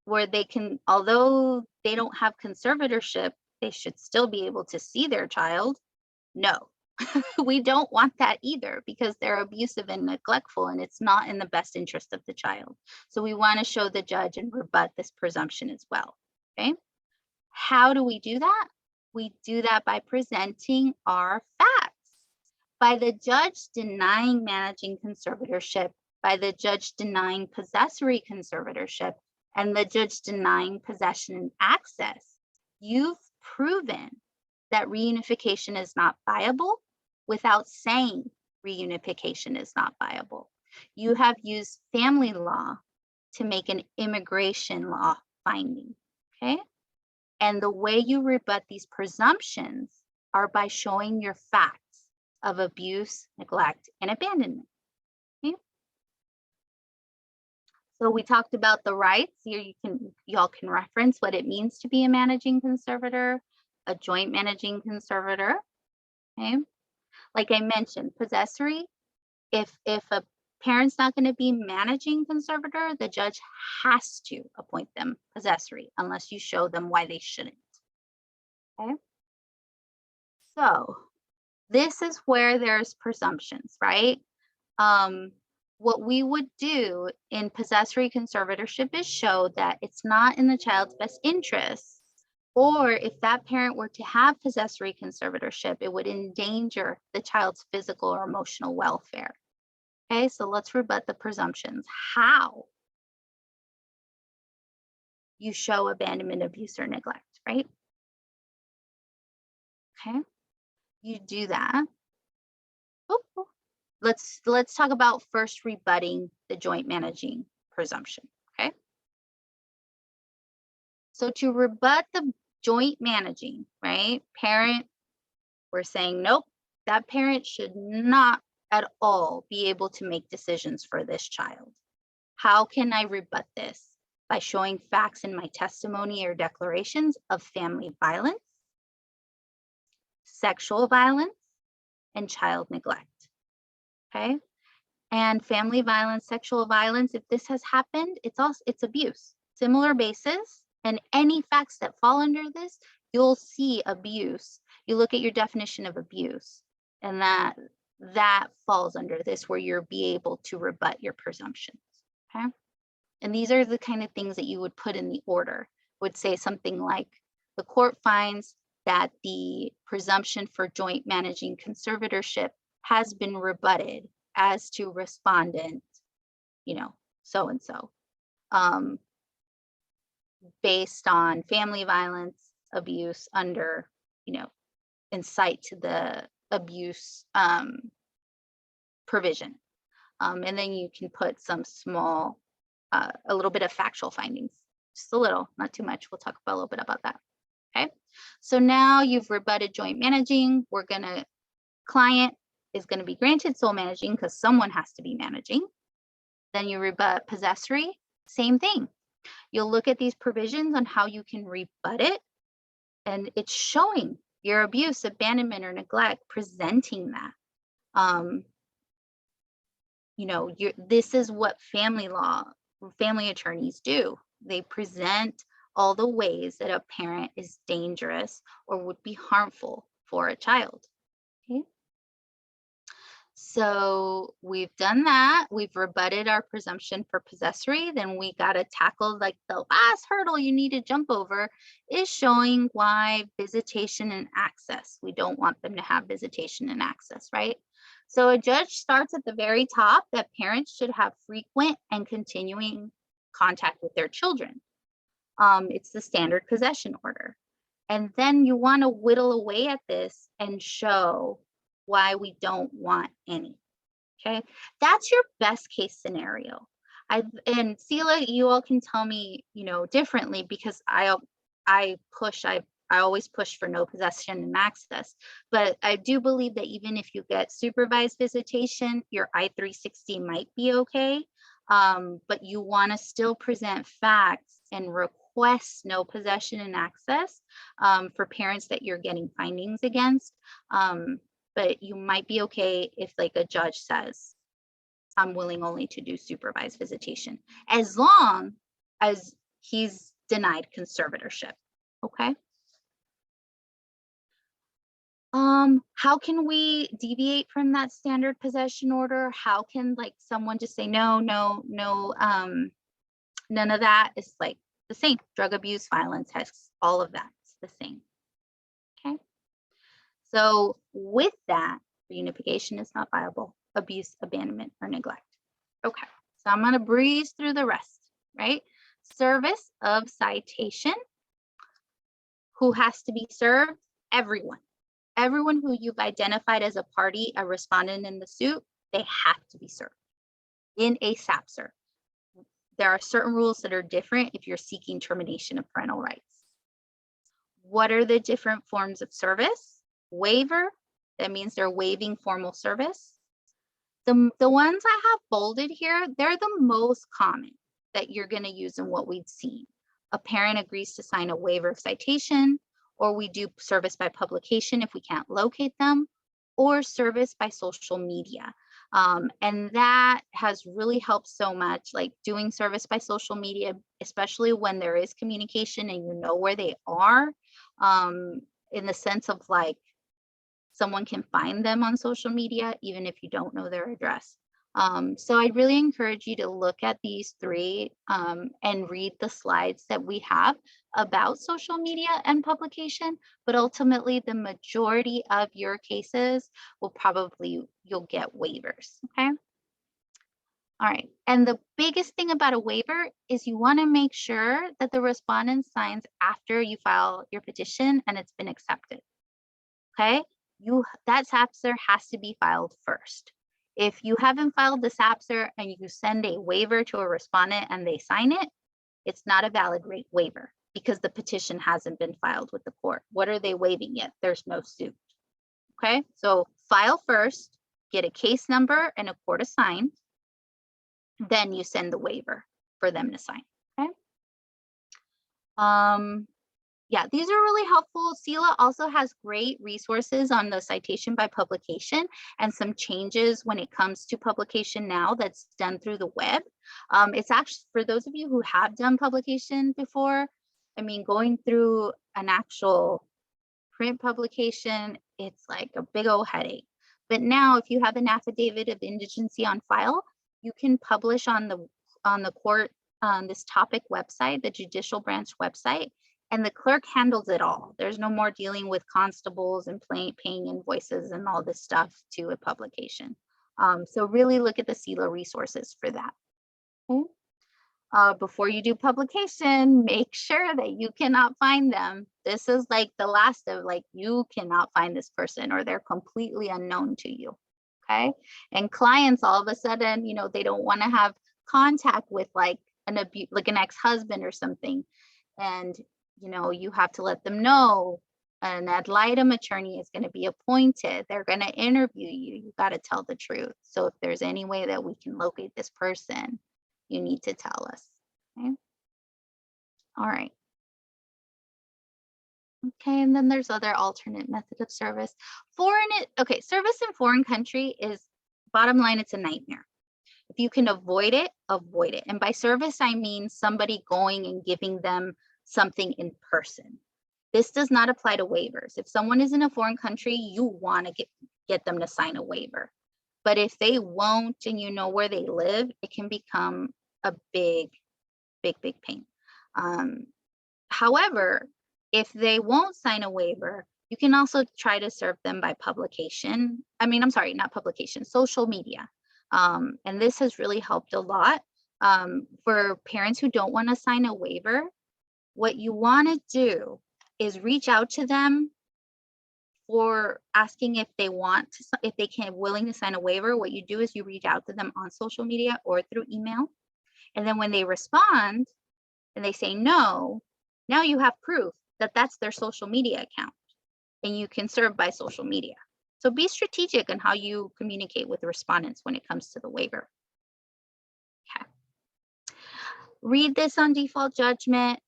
Where they can, although they don't have conservatorship, they should still be able to see their child. No, we don't want that either, because they're abusive and neglectful and it's not in the best interest of the child. So we want to show the judge and rebut this presumption as well, okay? How do we do that? We do that by presenting our facts. By the judge denying managing conservatorship, by the judge denying possessory conservatorship, and the judge denying possession and access, you've proven that reunification is not viable without saying reunification is not viable. You have used family law to make an immigration law finding, okay? And the way you rebut these presumptions are by showing your facts of abuse, neglect, and abandonment. Okay? So we talked about the rights. Here y'all can reference what it means to be a managing conservator, a joint managing conservator. Okay. Like I mentioned, possessory, if a parent's not going to be managing conservator, the judge has to appoint them possessory unless you show them why they shouldn't. Okay. So this is where there's presumptions, right? What we would do in possessory conservatorship is show that it's not in the child's best interest, or if that parent were to have possessory conservatorship, it would endanger the child's physical or emotional welfare. Okay, so let's rebut the presumptions. How? You show abandonment, abuse, or neglect, right? Okay, you do that. Oh. Let's talk about first rebutting the joint managing presumption, okay? So to rebut the joint managing, right, parent, we're saying, nope, that parent should not at all be able to make decisions for this child. How can I rebut this? By showing facts in my testimony or declarations of family violence, sexual violence, and child neglect. Okay, And family violence, sexual violence, if this has happened, it's abuse. Similar basis, and any facts that fall under this, you'll see abuse. You look at your definition of abuse, and that falls under this, where you'll be able to rebut your presumptions. Okay. And these are the kind of things that you would put in the order. Would say something like, the court finds that the presumption for joint managing conservatorship has been rebutted as to respondent, so and so, based on family violence, abuse under, incite to the abuse provision. And then you can put some small, a little bit of factual findings, just a little, not too much. We'll talk about a little bit about that. Okay. So now you've rebutted joint managing. Client is going to be granted sole managing because someone has to be managing. Then you rebut possessory, same thing. You'll look at these provisions on how you can rebut it, and it's showing your abuse, abandonment, or neglect, presenting that. This is what family attorneys do. They present all the ways that a parent is dangerous or would be harmful for a child. Okay. So we've done that. We've rebutted our presumption for possessory. Then we got to tackle, like, the last hurdle you need to jump over is showing why visitation and access. We don't want them to have visitation and access, right? So a judge starts at the very top that parents should have frequent and continuing contact with their children. It's the standard possession order. And then you want to whittle away at this and show why we don't want any. Okay, that's your best case scenario. And CILA, you all can tell me, differently, because I always push for no possession and access. But I do believe that even if you get supervised visitation, your I-360 might be okay. But you want to still present facts and request no possession and access for parents that you're getting findings against. But you might be okay if, like, a judge says, I'm willing only to do supervised visitation, as long as he's denied conservatorship. Okay. How can we deviate from that standard possession order? How can, like, someone just say no, none of that? Is like the same. Drug abuse, violence, has all of that. It's the same. Okay. So with that, reunification is not viable. Abuse, abandonment, or neglect. Okay. So I'm going to breeze through the rest, right? Service of citation. Who has to be served? Everyone. Everyone who you've identified as a party, a respondent in the suit, they have to be served in a SAPCR. There are certain rules that are different if you're seeking termination of parental rights. What are the different forms of service? Waiver, that means they're waiving formal service. The ones I have bolded here, they're the most common that you're going to use in what we've seen. A parent agrees to sign a waiver of citation, or we do service by publication if we can't locate them, or service by social media. And that has really helped so much, like doing service by social media, especially when there is communication and you know where they are, in the sense of, like, someone can find them on social media, even if you don't know their address. So I really encourage you to look at these three and read the slides that we have about social media and publication, but ultimately the majority of your cases you'll get waivers, okay? All right, and the biggest thing about a waiver is you want to make sure that the respondent signs after you file your petition and it's been accepted, okay? That SAPCR has to be filed first. If you haven't filed the SAPCR and you send a waiver to a respondent and they sign it, it's not a valid waiver because the petition hasn't been filed with the court. What are they waiving yet? There's no suit. Okay, so file first, get a case number and a court assigned, then you send the waiver for them to sign. Okay. yeah, these are really helpful. CILA also has great resources on the citation by publication and some changes when it comes to publication now that's done through the web. It's actually, for those of you who have done publication before, I mean, going through an actual print publication, it's like a big old headache. But now if you have an affidavit of indigency on file, you can publish on the court, this topic website, the judicial branch website, and the clerk handles it all. There's no more dealing with constables and paying invoices and all this stuff to a publication. So really look at the CILA resources for that. Okay. Before you do publication, make sure that you cannot find them. This is like the last of, like, you cannot find this person or they're completely unknown to you. Okay. And clients all of a sudden, you know, they don't want to have contact with like an ex-husband or something. And, you know, you have to let them know an ad litem attorney is going to be appointed. They're going to interview you. You got to tell the truth. So if there's any way that we can locate this person, you need to tell us. Okay. All right. Okay, and then there's other alternate method of service. Okay, service in foreign country is, bottom line, it's a nightmare. If you can avoid it, avoid it. And by service, I mean somebody going and giving them something in person. This does not apply to waivers. If someone is in a foreign country, you want to get them to sign a waiver. But if they won't and you know where they live, it can become a big pain. However, if they won't sign a waiver, you can also try to serve them by publication. I mean, I'm sorry, not publication, social media. And this has really helped a lot. For parents who don't want to sign a waiver, what you want to do is reach out to them for asking if they want to, if they can, willing to sign a waiver. What you do is you reach out to them on social media or through email. And then when they respond and they say no, now you have proof that that's their social media account and you can serve by social media. So be strategic in how you communicate with the respondents when it comes to the waiver. Okay. Read this on default judgment.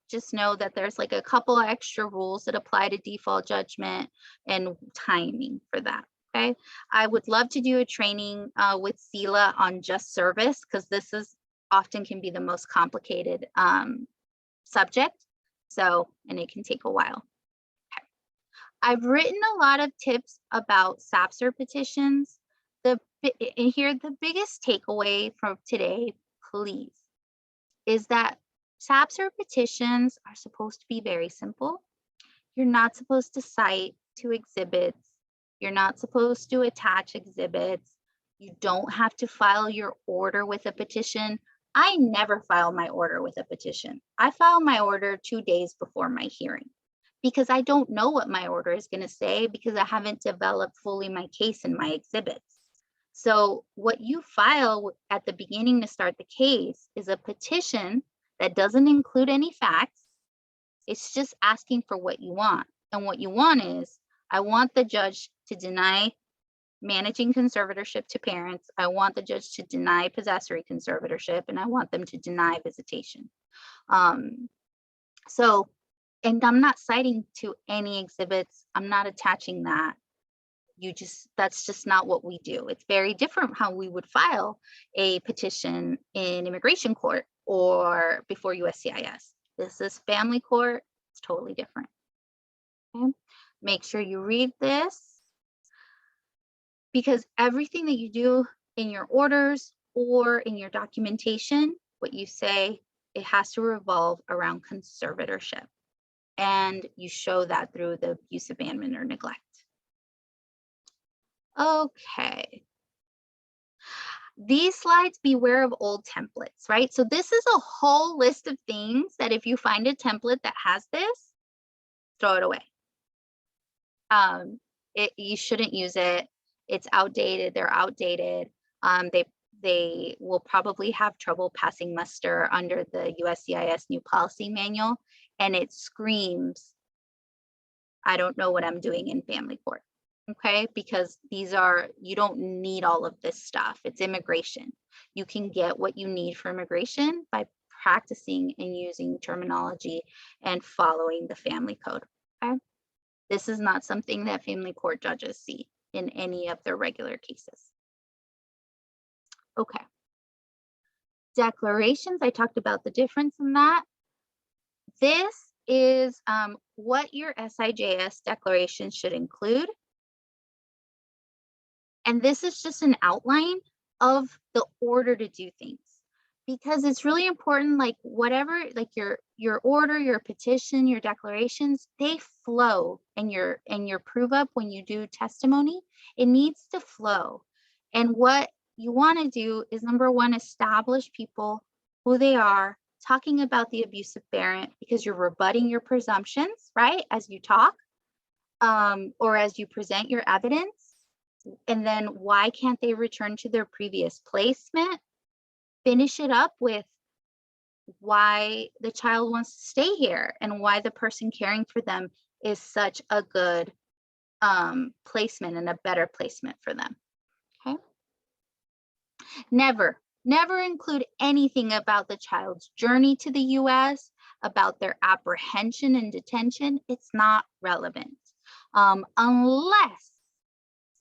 Just know that there's like a couple of extra rules that apply to default judgment and timing for that. Okay. I would love to do a training with CILA on just service, because this is often can be the most complicated subject. So, and it can take a while. Okay. I've written a lot of tips about SAPCR petitions. And here, the biggest takeaway from today, please, is that SAPCR petitions are supposed to be very simple. You're not supposed to cite to exhibits. You're not supposed to attach exhibits. You don't have to file your order with a petition. I never file my order with a petition. I file my order 2 days before my hearing because I don't know what my order is going to say, because I haven't developed fully my case and my exhibits. So what you file at the beginning to start the case is a petition that doesn't include any facts. It's just asking for what you want. And what you want is, I want the judge to deny managing conservatorship to parents. I want the judge to deny possessory conservatorship, and I want them to deny visitation. So, and I'm not citing to any exhibits. I'm not attaching that. That's just not what we do. It's very different how we would file a petition in immigration court or before USCIS. This is family court. It's totally different. Okay. Make sure you read this, because everything that you do in your orders or in your documentation, what you say, it has to revolve around conservatorship. And you show that through the abuse, abandonment, or neglect. Okay. These slides, beware of old templates, right? So this is a whole list of things that if you find a template that has this, throw it away. You shouldn't use it. It's outdated. They're outdated. They will probably have trouble passing muster under the USCIS new policy manual, and it screams, I don't know what I'm doing in family court. Okay, because you don't need all of this stuff. It's immigration. You can get what you need for immigration by practicing and using terminology and following the family code. Okay. This is not something that family court judges see in any of their regular cases. Okay. Declarations, I talked about the difference in that. This is what your SIJS declaration should include. And this is just an outline of the order to do things, because it's really important, like whatever, like your order, your petition, your declarations, they flow, and your prove up when you do testimony, it needs to flow. And what you want to do is, number one, establish people who they are, talking about the abusive parent, because you're rebutting your presumptions, right, as you talk, or as you present your evidence. And then why can't they return to their previous placement? Finish it up with why the child wants to stay here and why the person caring for them is such a good placement and a better placement for them. Okay. Never include anything about the child's journey to the US, about their apprehension and detention. It's not relevant. Unless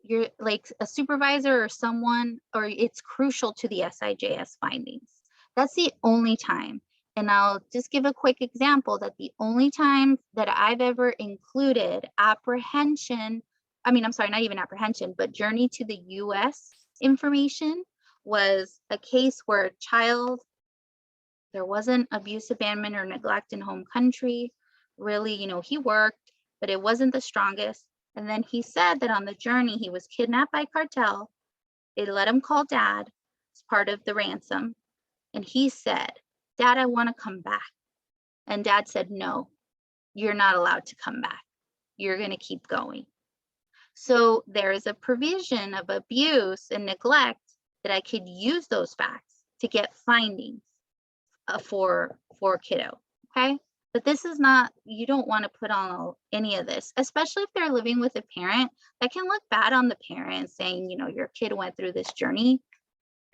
you're like a supervisor or someone, or it's crucial to the SIJS findings. That's the only time. And I'll just give a quick example that the only time that I've ever included apprehension, I'm sorry, not even apprehension, but journey to the US information was a case where a child, there wasn't abuse, abandonment, or neglect in home country. Really, he worked, but it wasn't the strongest. And then he said that on the journey, he was kidnapped by cartel. They let him call dad as part of the ransom. And he said, "Dad, I want to come back." And dad said, "No, you're not allowed to come back. You're going to keep going." So there is a provision of abuse and neglect that I could use those facts to get findings for kiddo. Okay. But this is not, you don't want to put on any of this, especially if they're living with a parent. That can look bad on the parent, saying, your kid went through this journey.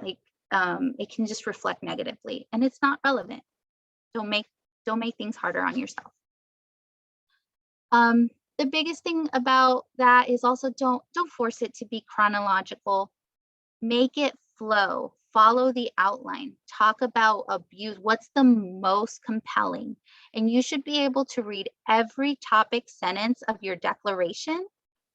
Like, it can just reflect negatively, and it's not relevant. Don't make things harder on yourself. The biggest thing about that is also don't force it to be chronological. Make it flow. Follow the outline. Talk about abuse. What's the most compelling? And you should be able to read every topic sentence of your declaration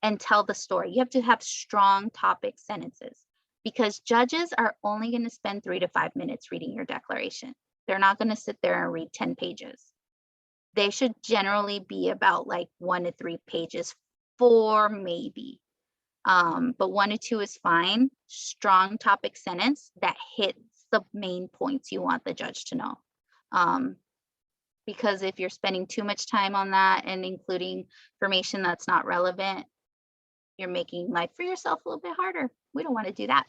and tell the story. You have to have strong topic sentences, because judges are only going to spend 3 to 5 minutes reading your declaration. They're not going to sit there and read 10 pages. They should generally be about like 1 to 3 pages, 4 maybe. But 1 to 2 is fine. Strong topic sentence that hits the main points you want the judge to know. Because if you're spending too much time on that and including information that's not relevant, you're making life for yourself a little bit harder. We don't want to do that.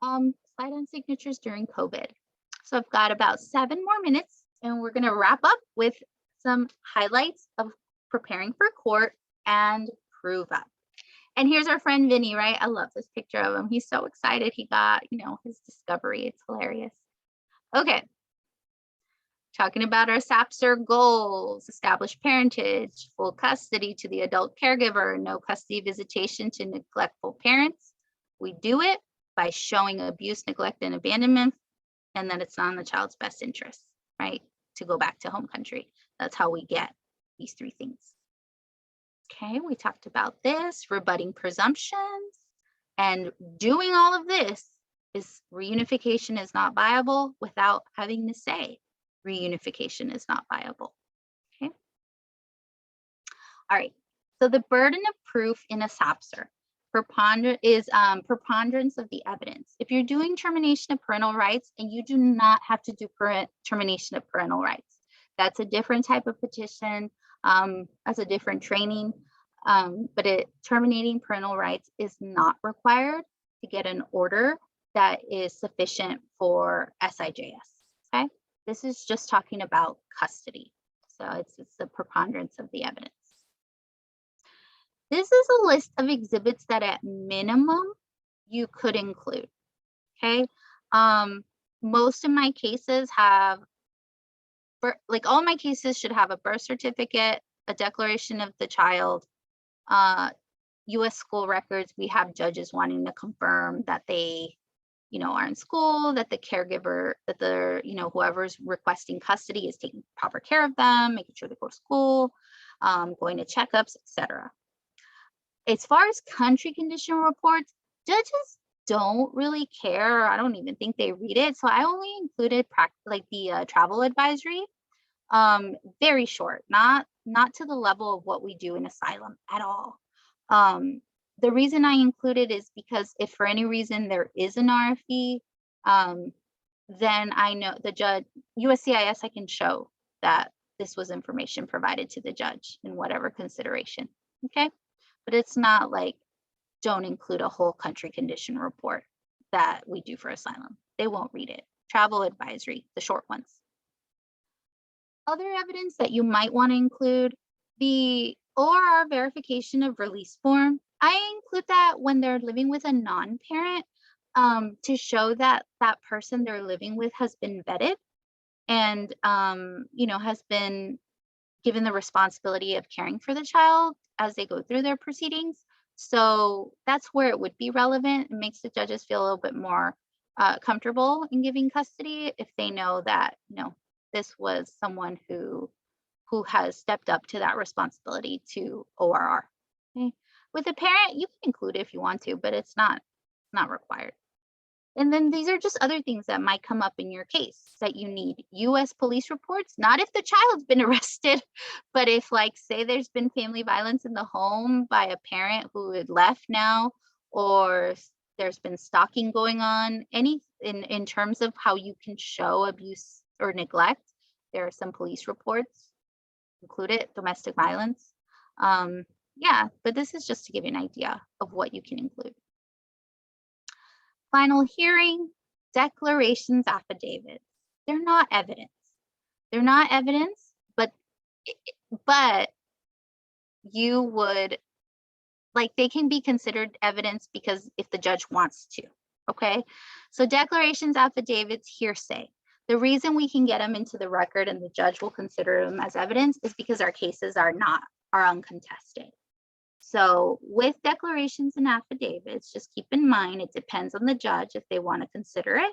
Slide on signatures during COVID. So I've got about 7 more minutes, and we're going to wrap up with some highlights of preparing for court and prove up. And here's our friend Vinny, right? I love this picture of him. He's so excited he got, his discovery. It's hilarious. Okay. Talking about our SAPCR goals: establish parentage, full custody to the adult caregiver, no custody visitation to neglectful parents. We do it by showing abuse, neglect, and abandonment, and that it's not in the child's best interest, right? To go back to home country. That's how we get these 3 things. Okay, we talked about this, rebutting presumptions, and doing all of this is reunification is not viable without having to say reunification is not viable. Okay. All right, so the burden of proof in a SAPCR is preponderance of the evidence. If you're doing termination of parental rights, and you do not have to do termination of parental rights, that's a different type of petition. As a different training, but terminating parental rights is not required to get an order that is sufficient for SIJS. Okay, this is just talking about custody, so it's the preponderance of the evidence. This is a list of exhibits that at minimum you could include. Okay, most of my cases have, like all my cases should have a birth certificate, a declaration of the child, U.S. school records. We have judges wanting to confirm that they, are in school, that the caregiver, that the, whoever's requesting custody is taking proper care of them, making sure they go to school, going to checkups, etc. As far as country condition reports, judges don't really care. I don't even think they read it. So I only included the travel advisory, very short, not to the level of what we do in asylum at all. The reason I include it is because if for any reason there is an RFE, then I know the judge, USCIS, I can show that this was information provided to the judge in whatever consideration, okay? But it's not like, don't include a whole country condition report that we do for asylum. They won't read it. Travel advisory, the short ones. Other evidence that you might want to include, the ORR verification of release form. I include that when they're living with a non-parent, to show that that person they're living with has been vetted and, has been given the responsibility of caring for the child as they go through their proceedings. So that's where it would be relevant. It makes the judges feel a little bit more comfortable in giving custody if they know that, this was someone who has stepped up to that responsibility to ORR. Okay. With a parent, you can include it if you want to, but it's not required. And then these are just other things that might come up in your case that you need. U.S. police reports, not if the child's been arrested, but if, like, say there's been family violence in the home by a parent who had left now, or there's been stalking going on, in terms of how you can show abuse or neglect, there are some police reports included, domestic violence. Yeah, but this is just to give you an idea of what you can include. Final hearing, declarations, affidavits. They're not evidence. They're not evidence, but you would, they can be considered evidence because if the judge wants to, okay? So declarations, affidavits, hearsay. The reason we can get them into the record and the judge will consider them as evidence is because our cases are uncontested. So with declarations and affidavits, just keep in mind, it depends on the judge if they want to consider it.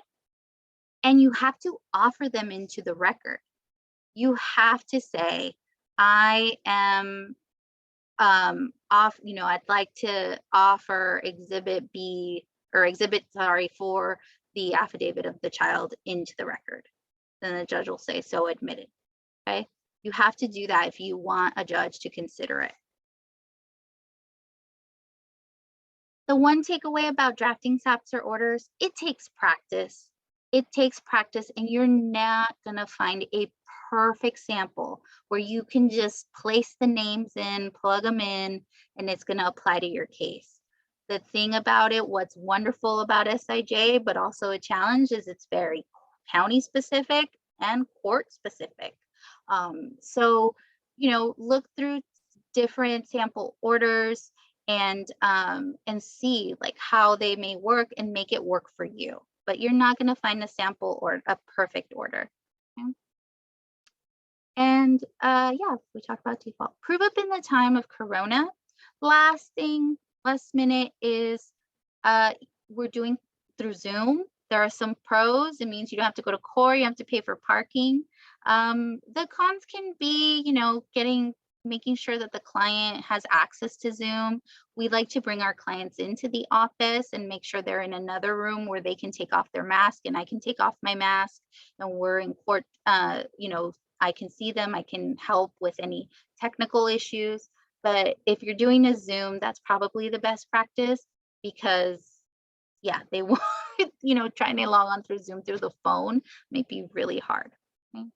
And you have to offer them into the record. You have to say, I am I'd like to offer exhibit B or for the affidavit of the child into the record. Then the judge will say, so admitted. Okay. You have to do that if you want a judge to consider it. The one takeaway about drafting SAPCR orders, it takes practice. It takes practice, and you're not going to find a perfect sample where you can just place the names in, plug them in, and it's going to apply to your case. The thing about it, what's wonderful about SIJ, but also a challenge, is it's very county specific and court specific. So, look through different sample orders and see how they may work and make it work for you. But you're not going to find a sample or a perfect order. Okay? And yeah, we talked about default. Prove up in the time of Corona. Last minute is we're doing through Zoom. There are some pros. It means you don't have to go to court. You have to pay for parking. The cons can be, making sure that the client has access to Zoom. We like to bring our clients into the office and make sure they're in another room where they can take off their mask and I can take off my mask, and we're in court, I can see them, I can help with any technical issues. But if you're doing a Zoom, that's probably the best practice because, yeah, they won't, trying to log on through Zoom through the phone may be really hard. Okay?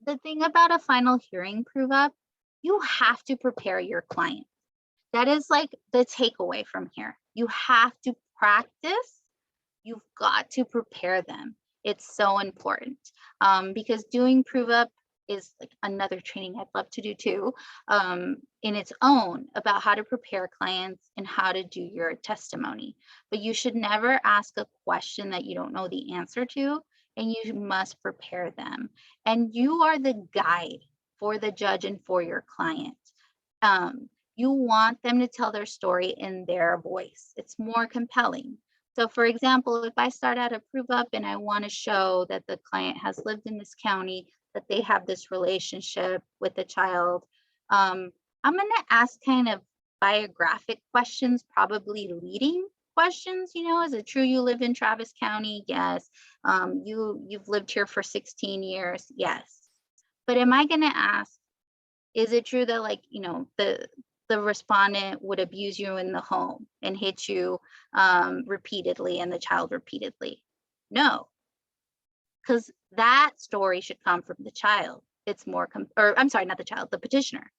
The thing about a final hearing prove up, you have to prepare your client. That is the takeaway from here. You have to practice. You've got to prepare them. It's so important because doing prove up is like another training I'd love to do too, in its own, about how to prepare clients and how to do your testimony. But you should never ask a question that you don't know the answer to, and you must prepare them. And you are the guide for the judge and for your client. You want them to tell their story in their voice. It's more compelling. So for example, if I start out a prove up and I want to show that the client has lived in this county, that they have this relationship with the child, I'm going to ask kind of biographic questions, probably leading questions. You know, is it true you live in Travis County? Yes. You've lived here for 16 years? Yes. But am I going to ask, is it true that, like, you know, the respondent would abuse you in the home and hit you repeatedly and the child repeatedly? No, because that story should come from the child. It's more, or I'm sorry, not the child, the petitioner.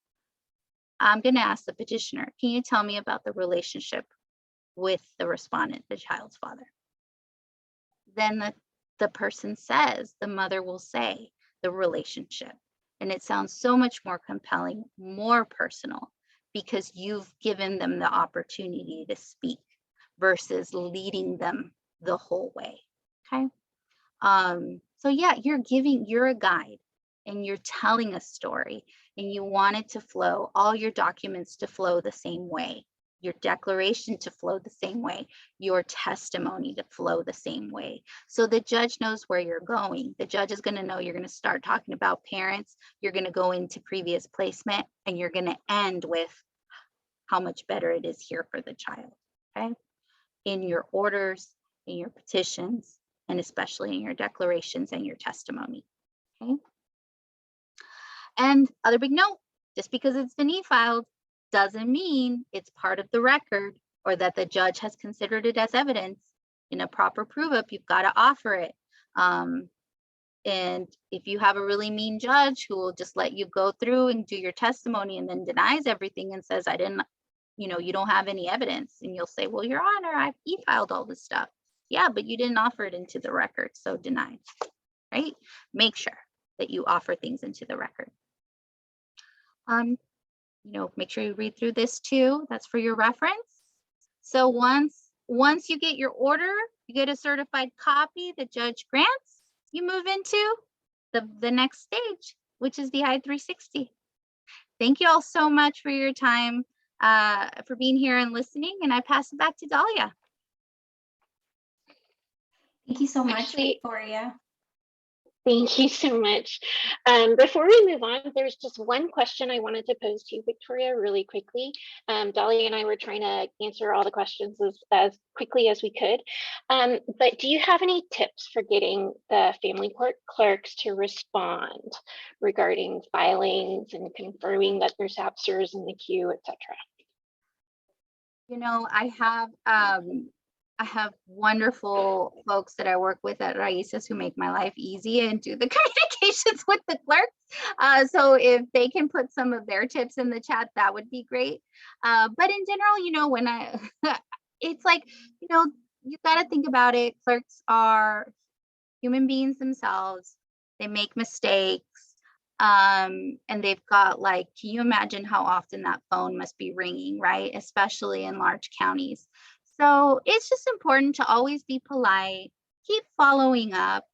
I'm going to ask the petitioner, can you tell me about the relationship with the respondent, the child's father? Then the person says, the mother will say the relationship. And it sounds so much more compelling, more personal, because you've given them the opportunity to speak versus leading them the whole way. Okay. So yeah, you're a guide and you're telling a story, and you want it to flow, all your documents to flow the same way, your declaration to flow the same way, your testimony to flow the same way. So the judge knows where you're going. The judge is going to know you're going to start talking about parents, you're going to go into previous placement, and you're going to end with how much better it is here for the child. Okay. In your orders, in your petitions, and especially in your declarations and your testimony. Okay. And other big note, just because it's been e-filed doesn't mean it's part of the record or that the judge has considered it as evidence. In a proper prove-up, you've got to offer it. And if you have a really mean judge who will just let you go through and do your testimony and then denies everything and says, I didn't, you know, you don't have any evidence, and you'll say, well, Your Honor, I've e-filed all this stuff. Yeah, but you didn't offer it into the record, so denied, right? Make sure that you offer things into the record. You know, make sure you read through this too. That's for your reference. So once you get your order, you get a certified copy the judge grants, you move into the next stage, which is the I-360. Thank you all so much for your time, for being here and listening, and I pass it back to Dahlia. Thank you so much, Actually, Victoria. Thank you so much. Before we move on, there's just one question I wanted to pose to you, Victoria, really quickly. Dahlia and I were trying to answer all the questions as quickly as we could. But do you have any tips for getting the family court clerks to respond regarding filings and confirming that there's SAPCRs in the queue, etc.? You know, I have wonderful folks that I work with at SIJS who make my life easy and do the communications with the clerks. So if they can put some of their tips in the chat, that would be great. But in general, you know, when it's like, you know, you got to think about it. Clerks are human beings themselves. They make mistakes. And they've got, like, can you imagine how often that phone must be ringing, right? Especially in large counties. So it's just important to always be polite, keep following up,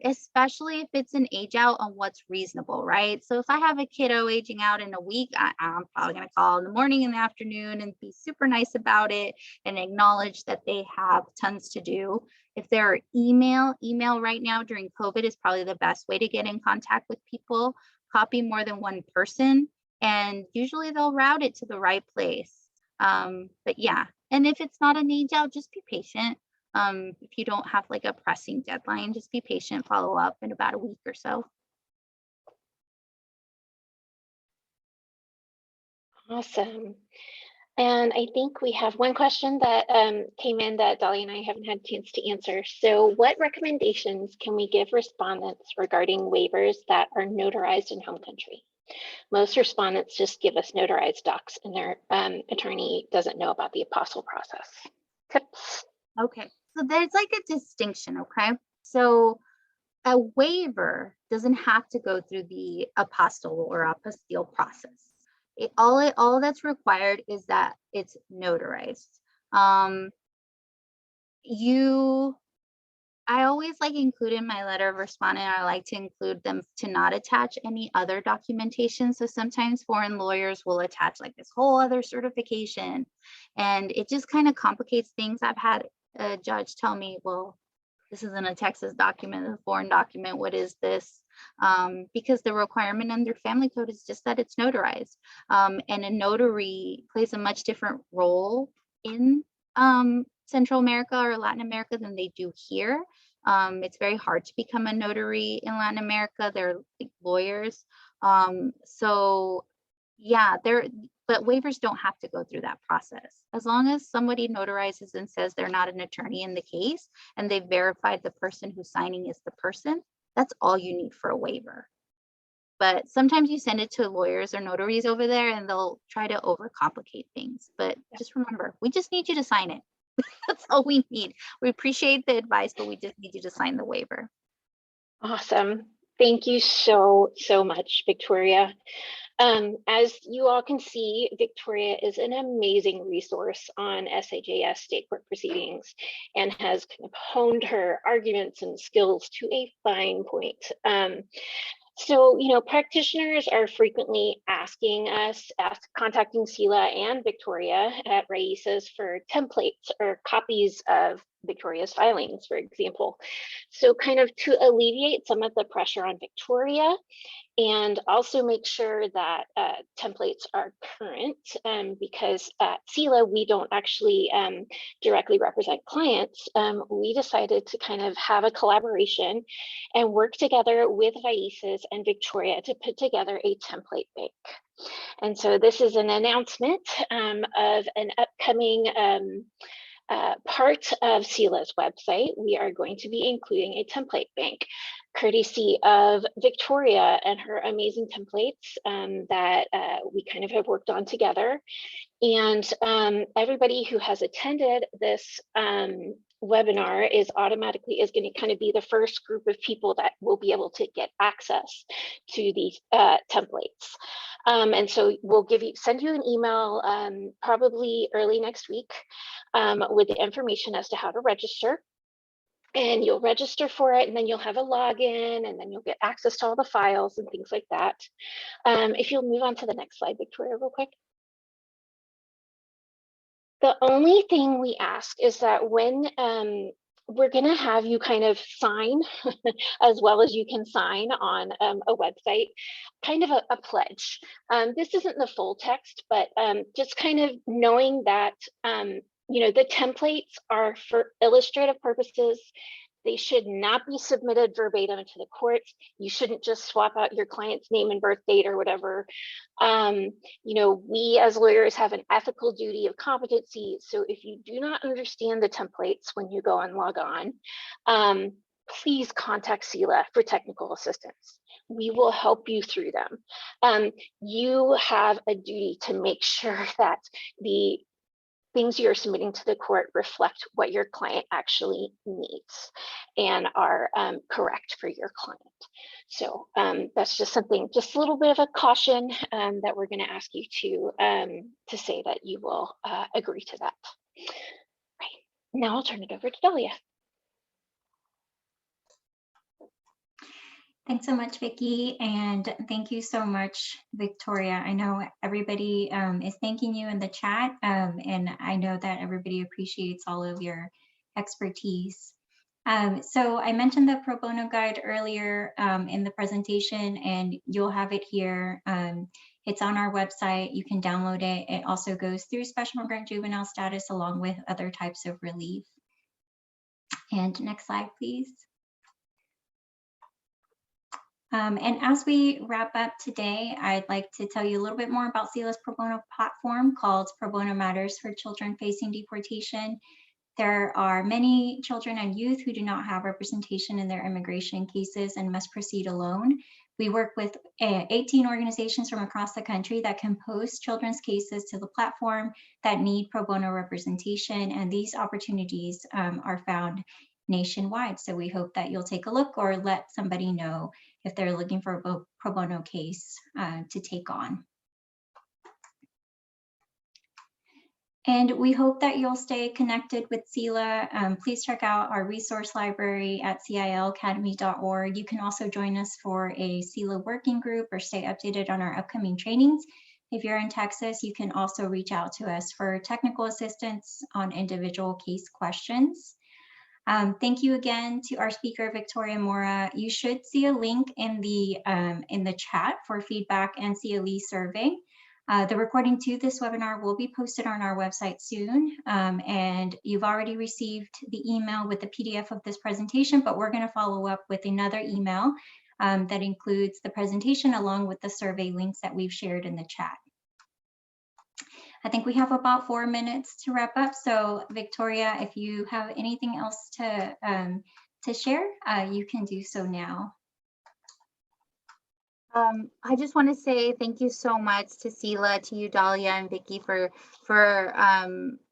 especially if it's an age out on what's reasonable, right? So if I have a kiddo aging out in a week, I'm probably going to call in the morning and the afternoon and be super nice about it and acknowledge that they have tons to do. If there are email right now during COVID is probably the best way to get in contact with people. Copy more than one person, and usually they'll route it to the right place. But yeah. And if it's not an age out, just be patient. If you don't have like a pressing deadline, just be patient, follow up in about a week or so. Awesome. And I think we have one question that came in that Dahlia and I haven't had a chance to answer. So what recommendations can we give respondents regarding waivers that are notarized in home country? Most respondents just give us notarized docs and their attorney doesn't know about the apostle process. Tips? Okay, so there's like a distinction, okay? So a waiver doesn't have to go through the apostille or apostille process. All that's required is that it's notarized. I always like include in my letter of respondent, I like to include them to not attach any other documentation. So sometimes foreign lawyers will attach like this whole other certification, and it just kind of complicates things. I've had a judge tell me, well, this isn't a Texas document, it's a foreign document. What is this? Because the requirement under family code is just that it's notarized. And a notary plays a much different role in Central America or Latin America than they do here. It's very hard to become a notary in Latin America. They're like lawyers. So yeah, but waivers don't have to go through that process. As long as somebody notarizes and says they're not an attorney in the case and they've verified the person who's signing is the person, that's all you need for a waiver. But sometimes you send it to lawyers or notaries over there and they'll try to overcomplicate things. But just remember, we just need you to sign it. That's all we need. We appreciate the advice, but we just need you to sign the waiver. Awesome. Thank you so much, Victoria. As you all can see, Victoria is an amazing resource on SIJS state court proceedings and has kind of honed her arguments and skills to a fine point. So, practitioners are frequently contacting CILA and Victoria at RAICES for templates or copies of Victoria's filings, for example. So kind of to alleviate some of the pressure on Victoria and also make sure that templates are current, because at CILA, we don't actually directly represent clients. We decided to kind of have a collaboration and work together with RAICES and Victoria to put together a template bank. And so this is an announcement of an upcoming part of CILA's website. We are going to be including a template bank, courtesy of Victoria and her amazing templates that we kind of have worked on together. And everybody who has attended this webinar is going to kind of be the first group of people that will be able to get access to these templates. And so we'll send you an email probably early next week with the information as to how to register. And you'll register for it, and then you'll have a login, and then you'll get access to all the files and things like that. If you'll move on to the next slide, Victoria, real quick. The only thing we ask is that when we're going to have you kind of sign, as well as you can sign on a website, kind of a pledge. This isn't the full text, but just kind of knowing that the templates are for illustrative purposes. They should not be submitted verbatim to the courts. You shouldn't just swap out your client's name and birth date or whatever. We as lawyers have an ethical duty of competency. So if you do not understand the templates when you go and log on, please contact CILA for technical assistance. We will help you through them. You have a duty to make sure that the things you're submitting to the court reflect what your client actually needs and are correct for your client. So that's just something, just a little bit of a caution that we're going to ask you to say that you will agree to that. Right. Now I'll turn it over to Dahlia. Thanks so much, Vicki, and thank you so much, Victoria. I know everybody is thanking you in the chat, and I know that everybody appreciates all of your expertise. So I mentioned the pro bono guide earlier in the presentation, and you'll have it here. It's on our website. You can download it. It also goes through Special Immigrant Juvenile Status along with other types of relief. And next slide, please. And as we wrap up today, I'd like to tell you a little bit more about CILA's pro bono platform called Pro Bono Matters for Children Facing Deportation. There are many children and youth who do not have representation in their immigration cases and must proceed alone. We work with 18 organizations from across the country that can post children's cases to the platform that need pro bono representation, and these opportunities are found nationwide. So we hope that you'll take a look or let somebody know if they're looking for a pro bono case to take on. And we hope that you'll stay connected with CILA. Please check out our resource library at CILacademy.org. You can also join us for a CILA working group or stay updated on our upcoming trainings. If you're in Texas, you can also reach out to us for technical assistance on individual case questions. Thank you again to our speaker, Victoria Mora. You should see a link in the chat for feedback and CLE survey. The recording to this webinar will be posted on our website soon, and you've already received the email with the PDF of this presentation, but we're going to follow up with another email that includes the presentation along with the survey links that we've shared in the chat. I think we have about 4 minutes to wrap up. So Victoria, if you have anything else to share, you can do so now. I just want to say thank you so much to CILA, to you, Dahlia, and Vicki for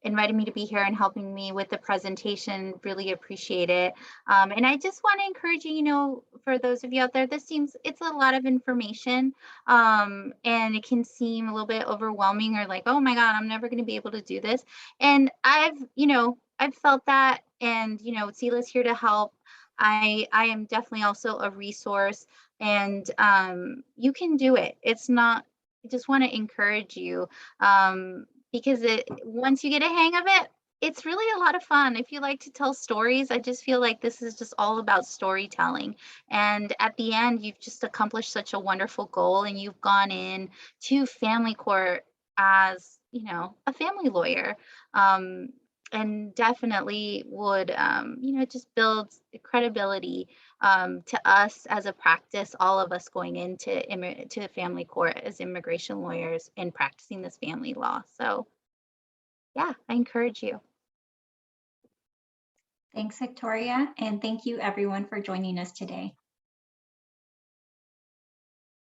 inviting me to be here and helping me with the presentation. Really appreciate it. And I just want to encourage you, you know, for those of you out there, it's a lot of information, and it can seem a little bit overwhelming or like, oh my God, I'm never going to be able to do this. And I've felt that, and, you know, CILA is here to help. I am definitely also a resource, and you can do it. It's not, I just want to encourage you, because once you get a hang of it, it's really a lot of fun. If you like to tell stories, I just feel like this is just all about storytelling. And at the end, you've just accomplished such a wonderful goal, and you've gone in to family court as, you know, a family lawyer. And definitely would, you know, just builds credibility to us as a practice, all of us going into to family court as immigration lawyers and practicing this family law. So yeah, I encourage you. Thanks, Victoria, and thank you everyone for joining us today.